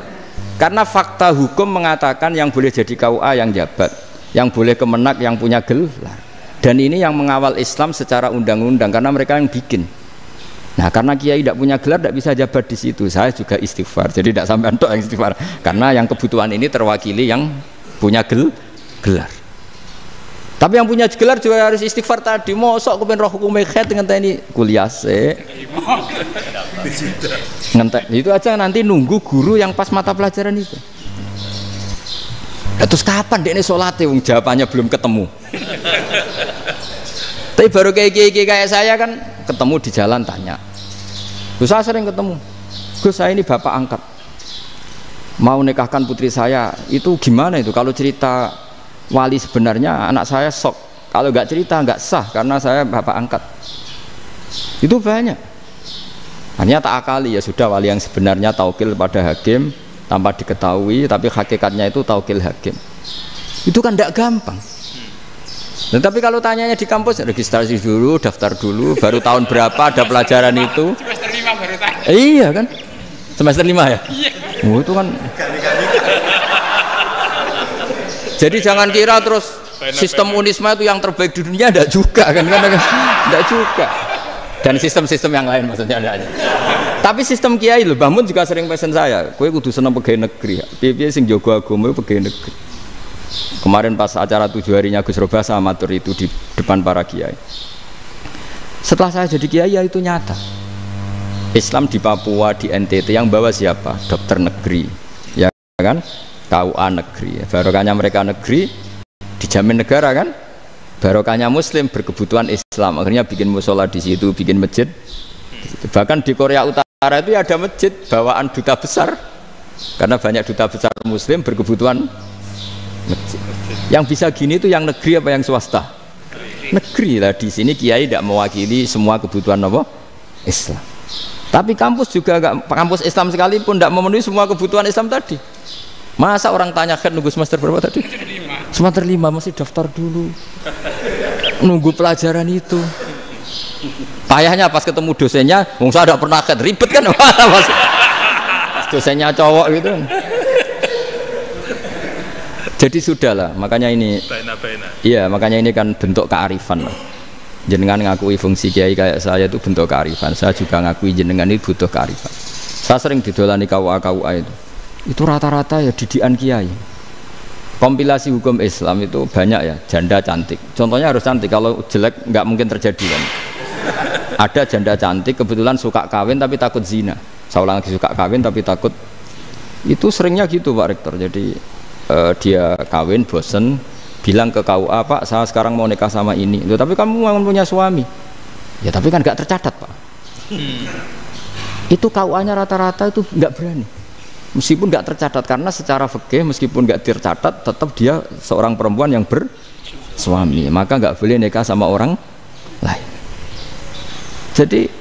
Karena fakta hukum mengatakan yang boleh jadi KUA yang jabat, yang boleh kemenak yang punya gelar. Dan ini yang mengawal Islam secara undang-undang karena mereka yang bikin. Nah karena kiai tidak punya gelar tidak bisa jabat di situ. Saya juga istighfar. Jadi tidak sampai untuk yang istighfar. Karena yang kebutuhan ini terwakili yang punya gelar. Tapi yang punya gelar juga harus istighfar tadi. Mosok kepen roh hukum khet dengan ini kuliah se. Ngentek itu aja nanti nunggu guru yang pas mata pelajaran itu. Ya, terus kapan dek ini sholatnya? Jawabannya belum ketemu. Tapi baru kayak saya kan ketemu di jalan tanya. Gus saya sering ketemu. Gus saya ini bapak angkat. Mau nikahkan putri saya itu gimana itu? Kalau cerita wali sebenarnya anak saya sok. Kalau nggak cerita nggak sah karena saya bapak angkat. Itu banyak. Hanya tak akali ya sudah wali yang sebenarnya taukil pada hakim tanpa diketahui, tapi hakikatnya itu taukil hakim. Itu kan tidak gampang. Nah, tapi kalau tanyanya di kampus registrasi dulu, daftar dulu, baru tahun berapa ada pelajaran itu? Semester 5 baru tanya. Iya kan? Semester 5 ya? Iya. Oh, itu kan. Jadi jangan kira terus sistem Unisma itu yang terbaik di dunia, tidak juga kan? Tidak juga. Dan sistem-sistem yang lain maksudnya ada. Tapi sistem kiai loh, Mbah Mun juga sering pesen saya, kowe kudu seneng pegawai negeri. Piye-piye sing jaga agama pegawai negeri. Kemarin pas acara 7 harinya Gus Roba sama matur itu di depan para kiai. Setelah saya jadi kiai ya itu nyata. Islam di Papua, di NTT yang bawa siapa? Dokter negeri, ya kan? KUA negeri. Barokahnya mereka negeri dijamin negara kan? Barokahnya Muslim berkebutuhan Islam. Akhirnya bikin musola di situ, bikin masjid. Bahkan di Korea Utara itu ada masjid bawaan duta besar. Karena banyak duta besar Muslim berkebutuhan masjid. Yang bisa gini itu yang negeri apa yang swasta? Negeri lah. Di sini kiai tidak mewakili semua kebutuhan apa? Islam. Tapi kampus juga enggak, kampus Islam sekalipun tidak memenuhi semua kebutuhan Islam tadi. Masa orang tanya kan nunggu semester berapa tadi? Semester 5 masih daftar dulu. Nunggu pelajaran itu. Payahnya pas ketemu dosennya, saya tidak pernah ribet kan? Pas dosennya cowok gitu. Jadi sudahlah, makanya ini. Iya, makanya ini kan bentuk kearifan lah. Jenengan ngakui fungsi kiai kayak saya itu bentuk kearifan. Saya juga ngakui jenengan ini butuh kearifan. Saya sering didolani KUA itu. Itu rata-rata ya didikan kiai. Kompilasi hukum Islam itu banyak ya, janda cantik. Contohnya harus cantik, kalau jelek nggak mungkin terjadi kan. Ada janda cantik kebetulan suka kawin tapi takut zina. Saya ulang lagi, suka kawin tapi takut. Itu seringnya gitu Pak Rektor. Jadi dia kawin bosen, bilang ke KUA, Pak saya sekarang mau nikah sama ini. Loh, tapi kamu mau punya suami. Ya tapi kan nggak tercatat Pak. Itu KUA-nya rata-rata itu nggak berani. Meskipun nggak tercatat, karena secara fikih meskipun nggak tercatat tetap dia seorang perempuan yang bersuami, maka nggak boleh nikah sama orang lain. Jadi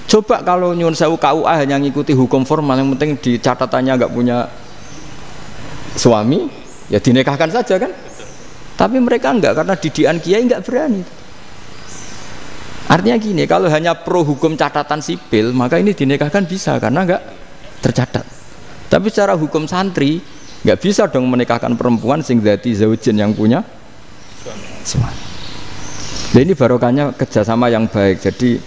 coba kalau nyun sewu KUA hanya ngikuti hukum formal, yang penting di catatannya nggak punya suami ya dinikahkan saja kan. Tapi mereka enggak, karena didikan kiai nggak berani. Artinya gini, kalau hanya pro hukum catatan sipil maka ini dinikahkan bisa karena nggak tercatat. Tapi secara hukum santri nggak bisa dong menikahkan perempuan sing dzati zaujin yang punya suami. Nah ini barokahnya kerjasama yang baik. Jadi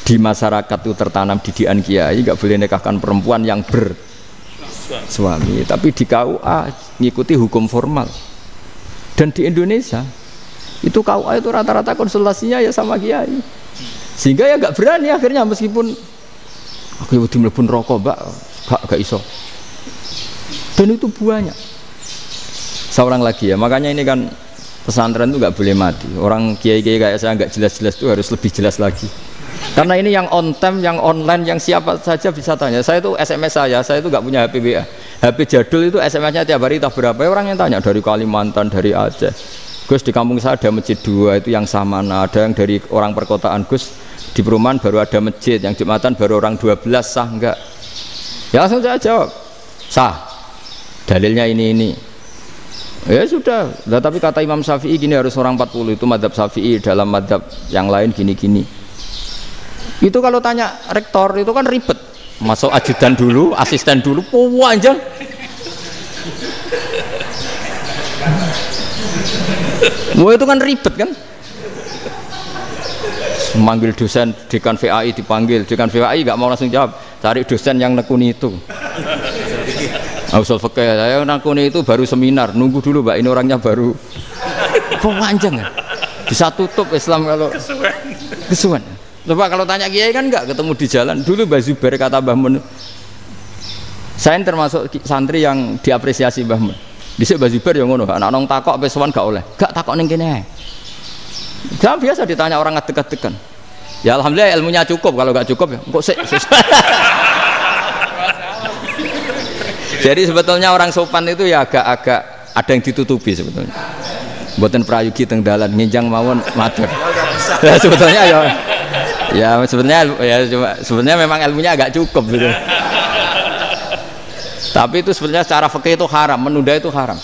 di masyarakat itu tertanam didikan kiai, nggak boleh nikahkan perempuan yang bersuami. Tapi di KUA ngikuti hukum formal. Dan di Indonesia itu KUA itu rata-rata konsultasinya ya sama kiai. Sehingga ya nggak berani akhirnya, meskipun aku ya udah mlebu rokok mbak, gak iso. Dan itu banyak. Seorang lagi ya, makanya ini kan pesantren itu nggak boleh mati. Orang kiai-kiai kayak saya nggak jelas-jelas itu harus lebih jelas lagi. Karena ini yang on time, yang online, yang siapa saja bisa tanya. Saya itu SMS saya itu nggak punya HP WA. HP jadul itu SMS-nya tiap hari tak berapa. Orang yang tanya dari Kalimantan, dari Aceh. Gus di kampung saya ada masjid 2 itu yang Samana, ada yang dari orang perkotaan. Gus di perumahan baru ada masjid, yang Jumatan baru orang 12, sah enggak? Ya langsung saya jawab, sah. Dalilnya ini. Ya sudah. Nah, tapi kata Imam Syafi'i gini harus orang 40, itu madzhab Syafi'i, dalam madzhab yang lain gini-gini. Itu kalau tanya rektor itu kan ribet. Masuk ajudan dulu, asisten dulu, panjang. Wah itu kan ribet kan. Manggil dosen dekan VAI dipanggil, dekan VAI nggak mau langsung jawab, cari dosen yang nekuni itu. Usul fikih saya nekuni itu baru seminar, nunggu dulu Mbak ini orangnya baru. Panjang kan? Bisa tutup Islam kalau kesuwen. Coba kalau tanya kiai kan nggak ketemu di jalan. Dulu Mbah Zubair kata Mbah Mun, saya termasuk santri yang diapresiasi Mbah Mun. Dhisik Mbah Zubair yang ngono, anak nong takok pesuan gak oleh, gak takok ning kene. Jangan biasa ditanya orang ngadeg-adegan. Ya alhamdulillah ilmunya cukup, kalau nggak cukup ya kok sik. Jadi sebetulnya orang sopan itu ya agak-agak ada yang ditutupi sebetulnya. Mboten prayogi teng dalan nginjang mawon matur. Ya sebetulnya ya sebenarnya memang ilmunya agak cukup gitu. Tapi itu sebenarnya secara fikih itu haram, menunda itu haram.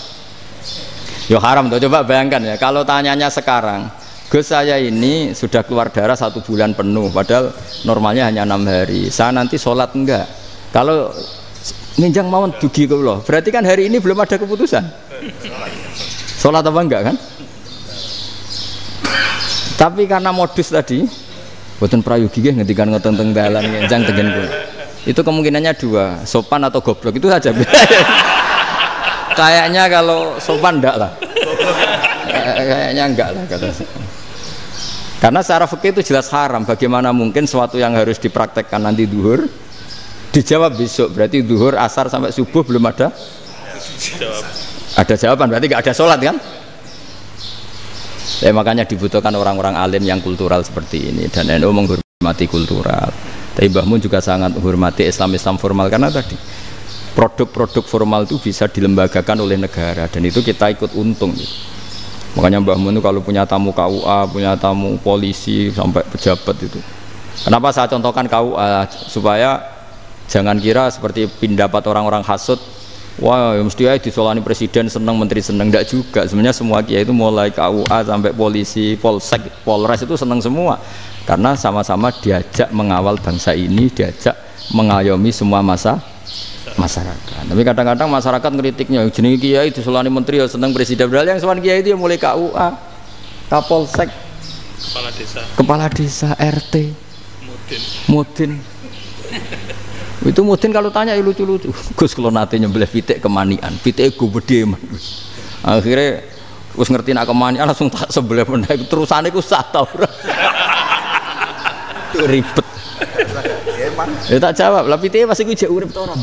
Ya haram tuh, coba bayangkan ya kalau tanyanya sekarang, Gus saya ini sudah keluar darah 1 bulan penuh, padahal normalnya hanya 6 hari. Saya nanti sholat enggak? Kalau nginjang mawon dugi kula, berarti kan hari ini belum ada keputusan. Sholat apa enggak kan? Tapi karena modus tadi, boten prayogi nggih ngendikan ngoten teng dalan nginjang tengen kula. Itu kemungkinannya 2, sopan atau goblok, itu saja. Kayaknya kalau sopan enggak lah. Kayaknya enggak lah kata saya. Karena secara fikih itu jelas haram. Bagaimana mungkin sesuatu yang harus dipraktekkan nanti duhur dijawab besok, berarti duhur asar sampai subuh belum ada jawaban, berarti nggak ada sholat kan. Makanya dibutuhkan orang-orang alim yang kultural seperti ini, dan NU menghormati kultural. Tapi Mbah Mun juga sangat menghormati Islam formal, karena tadi produk-produk formal itu bisa dilembagakan oleh negara, dan itu kita ikut untung gitu. Makanya Mbah Mun itu kalau punya tamu KUA, punya tamu polisi sampai pejabat itu. Kenapa saya contohkan KUA? Supaya jangan kira seperti pendapat orang-orang hasud, wah mesti aja disolani presiden seneng, menteri seneng. Enggak juga. Sebenarnya semua kiai itu mulai KUA sampai polisi, polsek, polres itu seneng semua. Karena sama-sama diajak mengawal bangsa ini, diajak mengayomi semua masyarakat. Tapi kadang-kadang masyarakat ngeritiknya, jenenge kiai disolani menteri ya seneng presiden, padahal yang sowan kiai itu ya mulai KUA, Kapolsek, kepala desa, RT, mudin. Itu mudin kalau tanya ya lucu-lucu. Gus kalau nate nyembelih pitik kemanian, pitik gue gede man. Akhirnya Gus ngerti nak kemanian langsung tak sebelah meneh, terusane ku sah ta ora. Ribet. Ya tak jawab, lah pitike pasti ku jek urip to ora.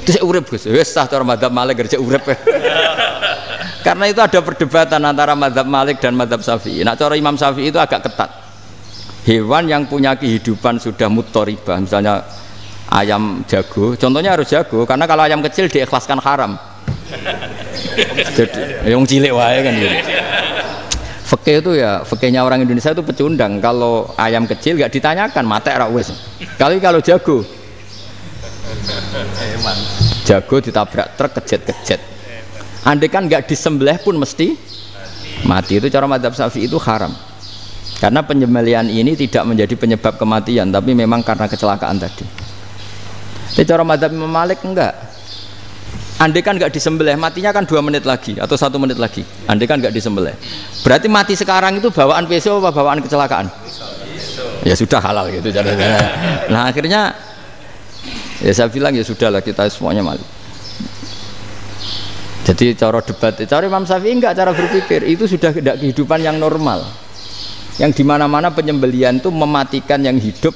Terus urip Gus, wis sah cara madzhab Malik kerja urip. Karena itu ada perdebatan antara madzhab Malik dan madzhab Syafi'i. Nah cara Imam Syafi'i itu agak ketat. Hewan yang punya kehidupan sudah mutharibah, misalnya ayam jago, contohnya harus jago, karena kalau ayam kecil diikhlaskan haram. Jadi yang cilik wae kan gitu. Fikih itu ya, fikihnya orang Indonesia itu pecundang. Kalau ayam kecil nggak ditanyakan, mate ra wis. Kalau jago, jago ditabrak truk kejet-kejet. Andai kan nggak disembelih pun mesti mati. Itu cara madzhab Syafi'i itu haram. Karena penyembelihan ini tidak menjadi penyebab kematian, tapi memang karena kecelakaan tadi. Jadi cara madzhab Imam Malik enggak. Andai kan nggak disembelih, matinya kan 2 menit lagi atau 1 menit lagi. Andai kan nggak disembelih, berarti mati sekarang itu bawaan pisau apa bawaan kecelakaan? Ya sudah halal gitu caranya. Nah akhirnya ya saya bilang ya sudahlah kita semuanya mati. Jadi cara debat, cara Imam Syafi'i enggak, cara berpikir itu sudah tidak kehidupan yang normal, yang dimana-mana penyembelihan itu mematikan yang hidup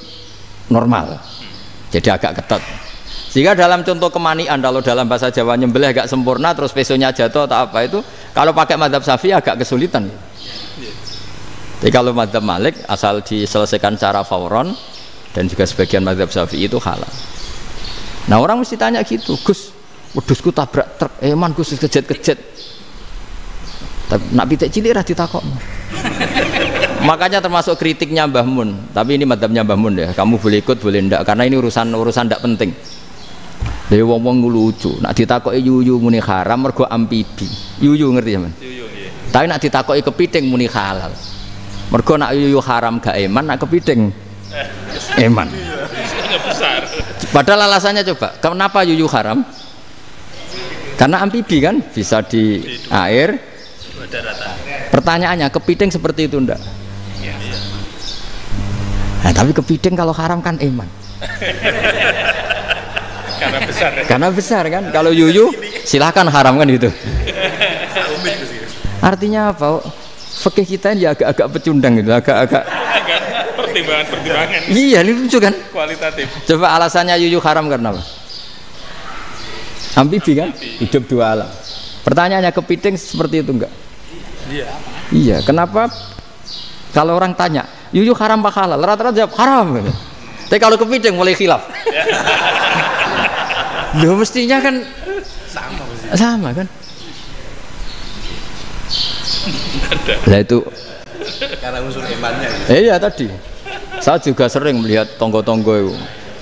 normal. Jadi agak ketat. Sehingga dalam contoh kemanian, kalau dalam bahasa Jawa nyembelih agak sempurna terus pesonya jatuh atau apa itu, kalau pakai madzhab Syafi'i agak kesulitan. Jadi kalau madzhab Malik asal diselesaikan secara fauron, dan juga sebagian madzhab Syafi'i itu halal. Nah orang mesti tanya gitu, Gus, wedhusku tabrak truk, man Gus kejet-kejet. Nak pitik cilik ra ditakok. Makanya termasuk kritiknya Mbah Mun, tapi ini madzhabnya Mbah Mun ya, kamu boleh ikut boleh ndak, karena ini urusan ndak penting. Dari wong-wong lucu, nak ditakoki yuyu muni haram mergo amfibi. Yuyu ngerti sampean? Yuyu nggih. Tapi nak ditakoki kepiting muni halal. Mergo nak yuyu haram gak eman, nak kepiting eman. Padahal alasannya coba, kenapa yuyu haram? Karena amfibi kan, bisa di air. Pertanyaannya, kepiting seperti itu ndak? Nah, tapi kepiting kalau haram kan iman. Karena besar. Ya? Karena besar kan. Kalau yuyu silahkan haram kan gitu. Artinya apa? Fikih kita ini agak-agak pecundang gitu, agak-agak pertimbangan. Iya, ini lucu kan? Kualitatif. Coba alasannya yuyu haram karena apa? Amfibi kan? Hidup dua alam. Pertanyaannya kepiting seperti itu enggak? Iya. Iya, kenapa kalau orang tanya, yuyu haram apa halal? Rata-rata jawab haram. Tapi kalau kepiting mulai khilaf. Loh mestinya kan sama kan? Nah itu karena unsur imannya. Iya tadi. Saya juga sering melihat tonggo-tonggo itu.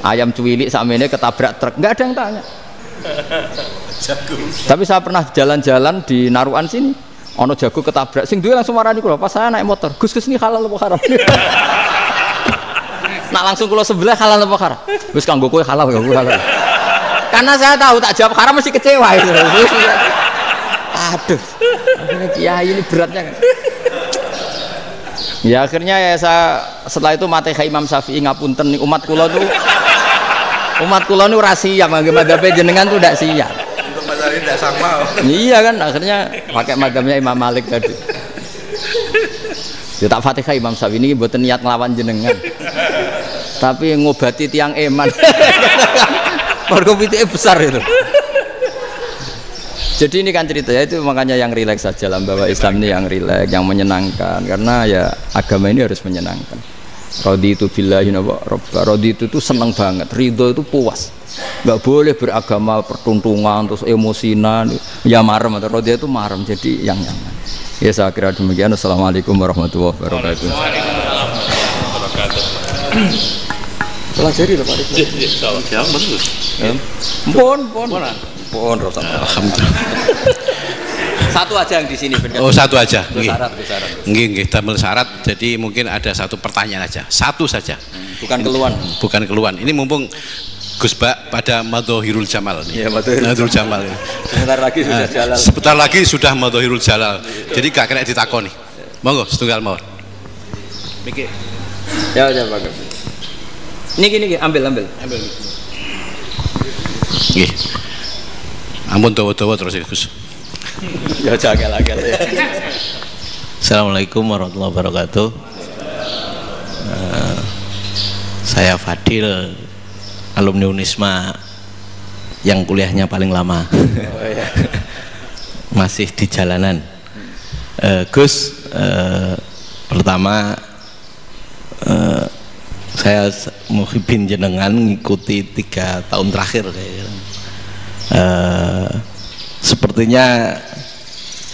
Ayam cuwilik sakmene ketabrak truk, enggak ada yang tanya. Jago. Tapi saya pernah jalan-jalan di Naruan sini. Ono jago ketabrak, sing duwe langsung marani kula. Pas saya naik motor, Gus ini halal apa haram? Nak langsung kula sebelah halal apa haram? Gus kanggo kowe halal, kanggo halal. Karena saya tahu tak jawab haram mesti kecewa itu. Aduh, kiai ini beratnya kan. Ya akhirnya ya saya setelah itu mate Imam Syafi'i ngapunten umat kula nu rahasia madzhab jenengan tuh ndak siap. Untuk mazhab ini tidak sama. Iya kan akhirnya pakai madzhabnya Imam Malik tadi. Ya tak Fatihah Imam Syafi'i ini mboten niat nglawan jenengan. Tapi ngobati tiang eman. Mergo pitike besar itu. Jadi ini kan ceritanya itu makanya yang rileks saja lah bahwa Islam ini yang rileks, yang menyenangkan karena ya agama ini harus menyenangkan. Raditu billahi robba, raditu itu senang banget, ridho itu puas. Nggak boleh beragama pertuntungan terus emosinan, ya marem atau raditu itu marem jadi yang nyaman. Ya saya kira demikian. Assalamualaikum warahmatullahi wabarakatuh. Pelajari loh Pak Rizky. Jauh bagus. Pon alhamdulillah. Satu aja yang di sini benar. Oh, satu aja. Syarat. Nggih, damel syarat. Jadi mungkin ada satu pertanyaan aja. Satu saja. Bukan keluhan. Bukan keluhan. Ini mumpung Gus Bak pada Madhohirul Jamal nih. Iya, Madhohirul Jamal. Sebentar lagi sudah Jalal. Sebentar lagi sudah Madhohirul Jalal. Jadi gak kena ditakoni. Monggo setunggal mawon. Mikir. Ya bagus. Ini ambil. Nggih. Ampun dawa-dawa terus Gus. Ya jaga-jaga ya. Assalamualaikum warahmatullahi wabarakatuh. Saya Fadil, alumni Unisma yang kuliahnya paling lama. Oh, iya. Masih di jalanan. Gus, pertama saya muhibin jenengan ngikuti 3 tahun terakhir kayaknya. Sepertinya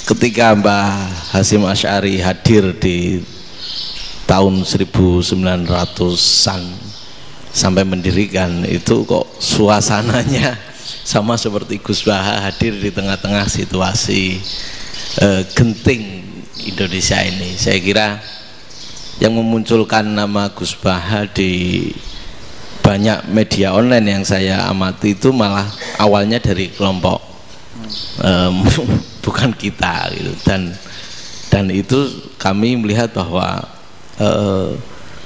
ketika Mbah Hasyim Asy'ari hadir di tahun 1900-an sampai mendirikan itu kok suasananya sama seperti Gus Baha hadir di tengah-tengah situasi genting Indonesia ini. Saya kira yang memunculkan nama Gus Baha di banyak media online yang saya amati itu malah awalnya dari kelompok bukan kita gitu. Dan itu kami melihat bahwa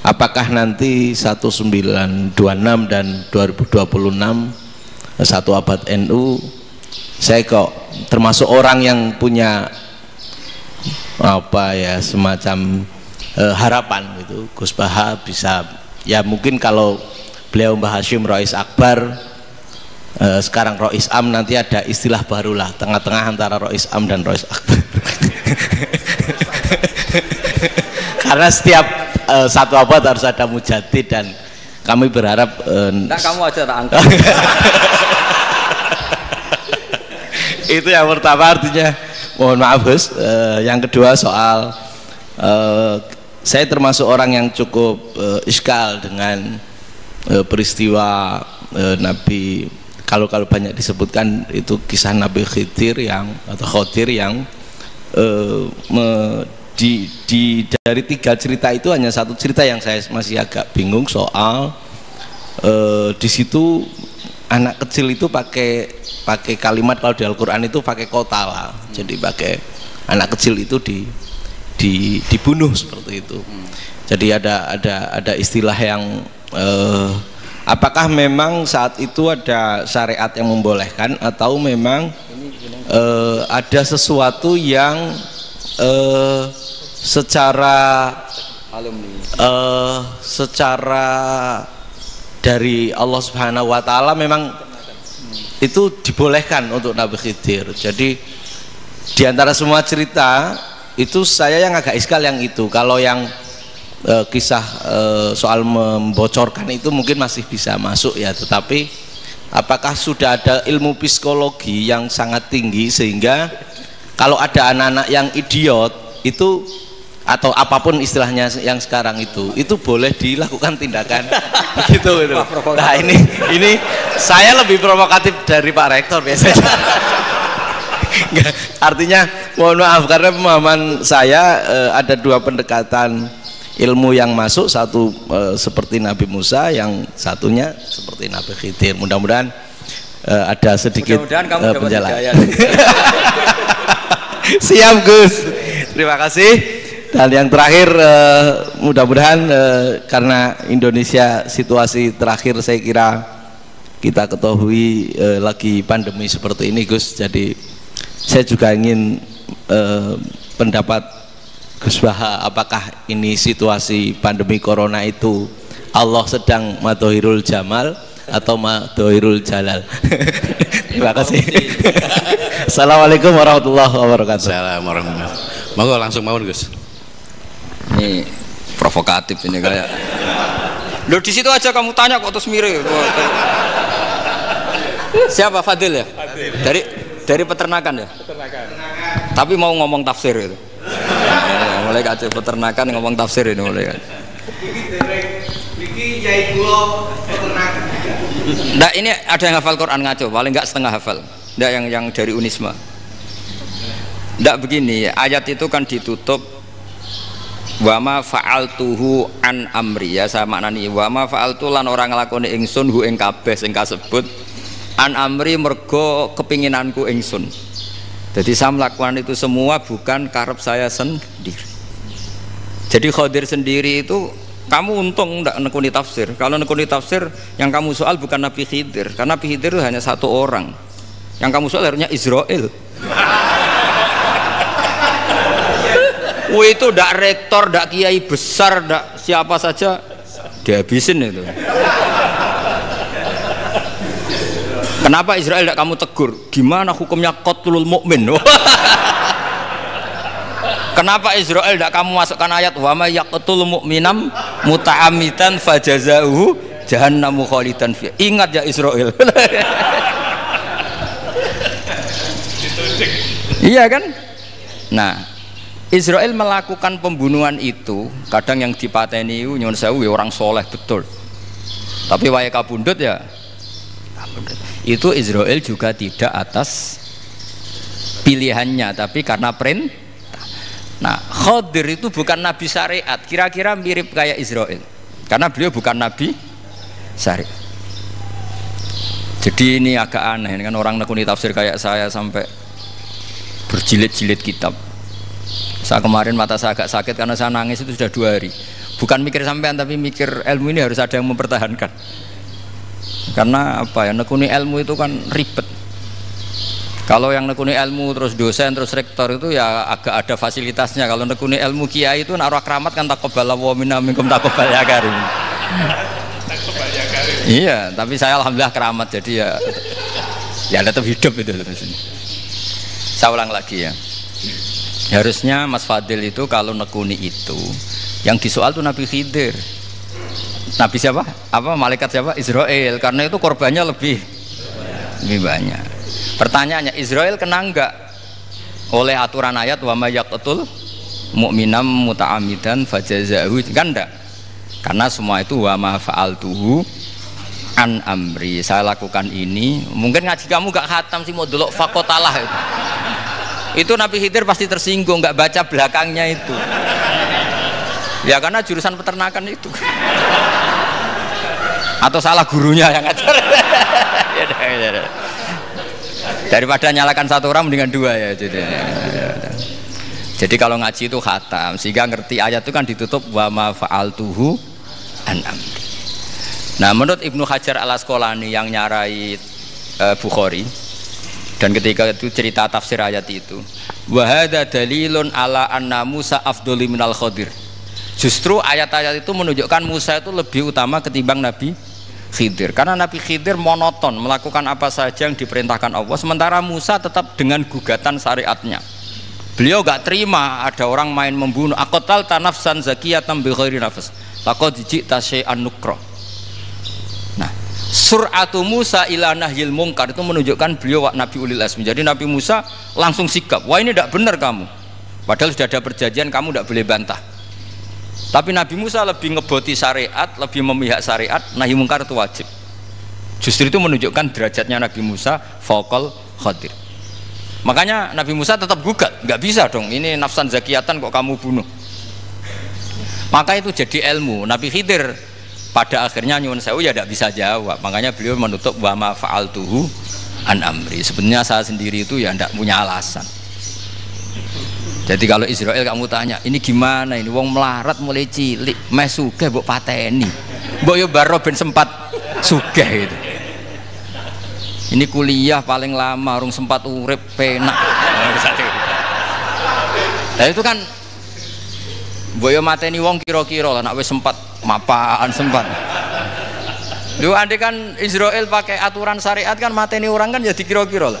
apakah nanti 1926 dan 2026 satu abad NU, saya kok termasuk orang yang punya apa ya semacam harapan gitu Gus Baha bisa, ya mungkin kalau beliau Mbah Hasyim Rois Akbar, sekarang Rois Am, nanti ada istilah barulah tengah-tengah antara Rois Am dan Rois Akbar. Karena setiap satu abad harus ada mujadid dan kami berharap nah, kamu aja tak angkat. Itu yang pertama, artinya mohon maaf Gus. Yang kedua soal saya termasuk orang yang cukup iskal dengan peristiwa Nabi, kalau banyak disebutkan itu kisah Nabi Khidir yang dari 3 cerita itu hanya satu cerita yang saya masih agak bingung soal di situ anak kecil itu pakai kalimat, kalau di Al-Quran itu pakai kotala, jadi pakai anak kecil itu dibunuh seperti itu. Jadi ada istilah yang apakah memang saat itu ada syariat yang membolehkan atau memang ada sesuatu yang secara dari Allah Subhanahu wa taala memang itu dibolehkan untuk Nabi Khidir. Jadi di antara semua cerita itu saya yang agak iskal yang itu. Kalau yang kisah soal membocorkan itu mungkin masih bisa masuk ya, tetapi apakah sudah ada ilmu psikologi yang sangat tinggi sehingga kalau ada anak-anak yang idiot itu atau apapun istilahnya yang sekarang itu boleh dilakukan tindakan begitu gitu. Nah ini saya lebih provokatif dari Pak Rektor biasanya. Nggak, artinya mohon maaf karena pemahaman saya ada dua pendekatan ilmu yang masuk, satu seperti Nabi Musa, yang satunya seperti Nabi Khidir. Mudah-mudahan ada sedikit penjelasan. Siap Gus, terima kasih. Dan yang terakhir mudah-mudahan karena Indonesia situasi terakhir saya kira kita ketahui lagi pandemi seperti ini Gus, jadi saya juga ingin pendapat Gus Baha, apakah ini situasi pandemi corona itu Allah sedang madhohirul jamal atau madhohirul jalal? Terima kasih. Assalamualaikum warahmatullahi wabarakatuh. Assalamualaikum warahmatullahi wabarakatuh. Monggo langsung mawon Gus. Ini provokatif ini kayak. Loh di situ aja kamu tanya kok terus mirip. Siapa Fadil ya? Fadil. Dari peternakan ya? Peternakan. Tapi mau ngomong tafsir itu. Mulai kacau peternakan ngomong tafsir ini mulai kan. Iki yai kula peternakan. Nggak, ini ada yang hafal Quran ngaco, paling nggak setengah hafal. Nggak yang dari Unisma. Nggak begini, ayat itu kan ditutup wama fa'altuhu an amri, ya saya maknani wama fa'altu lan orang nglakoni ingsun hu ing kabeh sing kasebut an amri mergo kepinginanku ingsun. Jadi saya melakukan itu semua bukan karep saya sendiri. Jadi Khidir sendiri itu kamu untung enggak nekuni tafsir. Kalau nekuni tafsir yang kamu soal bukan Nabi Khidir, karena Nabi Khidir itu hanya satu orang. Yang kamu soal harusnya Israel. Itu ndak rektor, ndak kiai besar, ndak siapa saja dihabisin itu. Kenapa Israel ndak kamu tegur? Gimana hukumnya qatlul mukmin? Kenapa Israel ndak kamu masukkan ayat wa may yaqtul mu'minam muta'ammidan fajazauhu jahannamu khalidan fi. Ingat ya Israel. Iya kan? Nah, Israel melakukan pembunuhan itu, kadang yang dipateni nyuwun sewu orang soleh betul. Tapi wae kabundut ya. Itu Israel juga tidak atas pilihannya, tapi karena perintah. Nah, Khidir itu bukan nabi syariat, kira-kira mirip kayak Israel, karena beliau bukan nabi syariat. Jadi ini agak aneh, ini kan orang nekuni tafsir kayak saya sampai berjilid-jilid kitab. Saya kemarin mata saya agak sakit karena saya nangis itu sudah 2 hari. Bukan mikir sampean, tapi mikir ilmu ini harus ada yang mempertahankan. Karena apa ya, nekuni ilmu itu kan ribet. Kalau yang nekuni ilmu terus dosen terus rektor itu ya agak ada fasilitasnya. Kalau nekuni ilmu kiai itu naruh keramat kan taqabbala wa minna minkum taqabbal ya karim. Iya, tapi saya alhamdulillah keramat, jadi ya tetap hidup itu. Saya ulang lagi ya. Harusnya Mas Fadil itu kalau nekuni itu yang disoal tuh Nabi Khidir. Nabi siapa? Apa malaikat siapa? Israel, karena itu korbannya lebih banyak. Pertanyaannya, Israel kena enggak oleh aturan ayat wa may yaqtul mu'minam muta'ammidan fajazahu? Kan enggak, karena semua itu wa ma fa'altuhu an amri, saya lakukan ini. Mungkin ngaji kamu gak khatam sih, mau delok fakotalah itu Nabi Khidir pasti tersinggung, nggak baca belakangnya itu ya, karena jurusan peternakan itu atau salah gurunya yang ngajar. Daripada nyalakan satu orang mendingan 2 ya. Jadi Jadi kalau ngaji itu khatam, sehingga ngerti ayat itu kan ditutup wa ma fa'altuhu an amri. Nah, menurut Ibnu Hajar Al-Asqalani yang nyarai Bukhari, dan ketika itu cerita tafsir ayat itu, wa hadza dalilun ala anna Musa afdhalu minal Khadir. Justru ayat-ayat itu menunjukkan Musa itu lebih utama ketimbang Nabi Khidir, karena Nabi Khidir monoton melakukan apa saja yang diperintahkan Allah, sementara Musa tetap dengan gugatan syariatnya. Beliau gak terima ada orang main membunuh. Aqtal tanafsan zakiyatan bi ghairi nafs laqad ji'ta syai'an nukra. Nah, sur'atu Musa ila nahyil munkar itu menunjukkan beliau Nabi ulil azmi. Jadi Nabi Musa langsung sikap, wah ini tidak benar kamu, padahal sudah ada perjanjian, kamu tidak boleh bantah. Tapi Nabi Musa lebih ngeboti syariat, lebih memihak syariat, nahi munkar itu wajib. Justru itu menunjukkan derajatnya Nabi Musa fauqal Khadir. Makanya Nabi Musa tetap gugat, nggak bisa dong, ini nafsan zakiyatan kok kamu bunuh. Maka itu jadi ilmu. Nabi Khidir pada akhirnya nyuwun sewu ya tidak bisa jawab. Makanya beliau menutup wa ma fa'altuhu an amri. Sebenarnya saya sendiri itu ya tidak punya alasan. Jadi kalau Israel kamu tanya, ini gimana ini wong melarat mulai cilik, meh sugih mbok pateni. Mbok yo baro ben sempat sugih gitu. Ini kuliah paling lama urung sempat urip penak. Nah itu kan boyo mateni wong kira-kira lah, nak wis sempat mapan sempat. Lu andai kan Israel pakai aturan syariat kan mateni orang kan jadi kira-kira lah.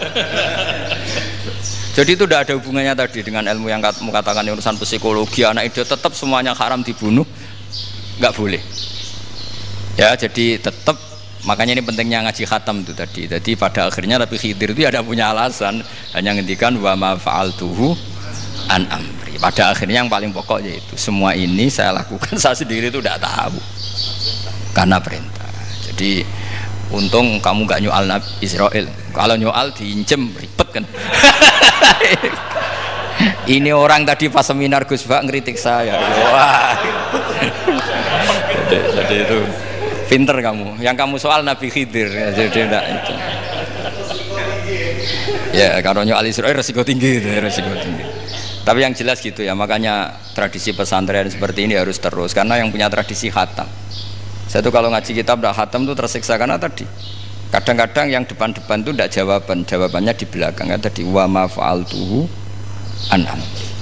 Jadi itu tidak ada hubungannya tadi dengan ilmu yang kamu katakan urusan psikologi, anak itu tetap semuanya haram dibunuh, nggak boleh. Ya jadi tetap. Makanya ini pentingnya ngaji khatam itu tadi. Jadi pada akhirnya Nabi Khidir itu ada punya alasan, hanya ngendikan wa ma fa'altuhu an amri. Pada akhirnya yang paling pokok yaitu semua ini saya lakukan, saya sendiri itu tidak tahu karena perintah. Jadi untung kamu gak nyual Nabi Israel. Kalau nyual diincem ribet kan. Ini orang tadi pas seminar Gus Bak ngeritik saya. Wah. Jadi itu pinter kamu, yang kamu soal Nabi Khidir, jadi enggak itu. Ya kalau nyoal Israel resiko tinggi, resiko tinggi. Tapi yang jelas gitu ya, makanya tradisi pesantren seperti ini harus terus, karena yang punya tradisi khatam. Saya tuh kalau ngaji kitab tidak khatam tuh tersiksa karena tadi. Kadang-kadang yang depan-depan tuh tidak jawabannya di belakang ya tadi wa ma fa'altuhu an amri.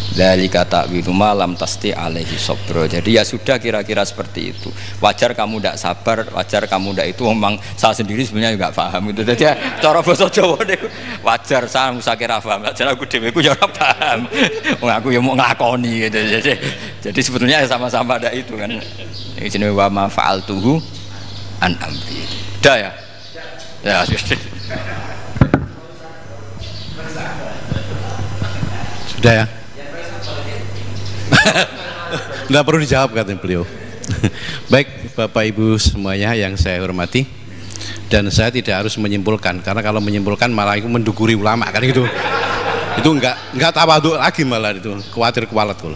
Dari kata wilu malam tasti alaihi sobro. Jadi ya sudah kira-kira seperti itu. Wajar kamu tidak sabar, wajar kamu tidak itu. Memang saya sendiri sebenarnya juga paham itu. Jadi ya, cara bahasa Jawa deh. Wajar saya musakira paham. Jadi aku deweku ya paham. Aku ya mau ngelakoni gitu. Jadi sebetulnya sama-sama ada itu kan. Ini jenis wa ma fa'altuhu an amri. Udah ya. Ya sudah ya. Nggak perlu dijawab katanya beliau. Baik Bapak Ibu semuanya yang saya hormati, dan saya tidak harus menyimpulkan, karena kalau menyimpulkan malah itu menduguri ulama kan itu nggak tawadhu lagi, malah itu khawatir kualat kalau.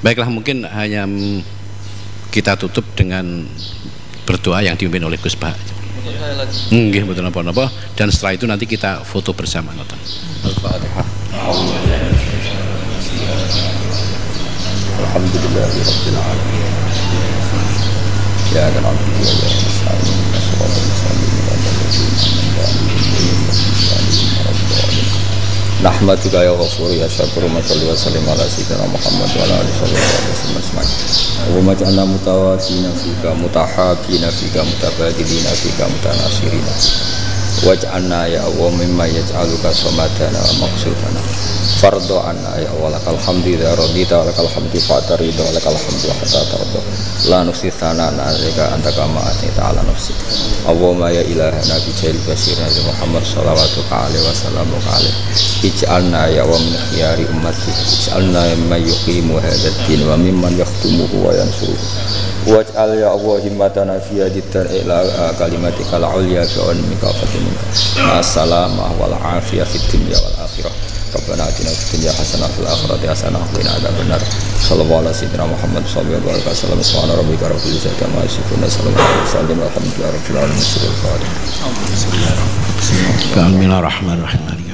Baiklah, mungkin hanya kita tutup dengan berdoa yang dipimpin oleh Gus Pak. Nggih betul napa-napa, dan setelah itu nanti kita foto bersama. Al-Fatihah. Alhamdulillahirabbil alamin. Ya kana abdu wa ya nasta'in wassalatu wassalamu ala rasulillah. Nahmaduka ya ghafur ya syakur wa salli wa sallim ala sayyidina Muhammad wa ala alihi wa sahbihi. Wa maj'alna mutawassina fika mutahabina fika mutabadilina fika mutanasirina. Waj'alna ya Allah mimma yaj'aluka samadana wa maqsudana. Fardo anna ya Allah lakal hamdi ya radita lakal hamdi fa'tarida lakal hamdu hatta tarda la nufsi thanana alika anta kama atita ala nafsi. Allahumma ya ilahana bi jail basir nabi Muhammad sallallahu alaihi wasallam ij'alna ya wa min khiyari ummati ij'alna mimman yuqimu hadzal din wa mimman yahtumuhu wa yansuruhu waj'al ya Allah himmatana fi hadithar ila kalimatikal ulya bi anmika fatimika assalamah wal afiyah fid dunya wal akhirah. Rabbana atina fid dunya hasanah wa fil akhirati hasanah wa qina adzabannar. Sallallahu alaihi wasallam Muhammad sallallahu alaihi wasallam. Subhana rabbika rabbil izzati amma yasifun. Assalamualaikum warahmatullahi wabarakatuh. Bismillahirrahmanirrahim.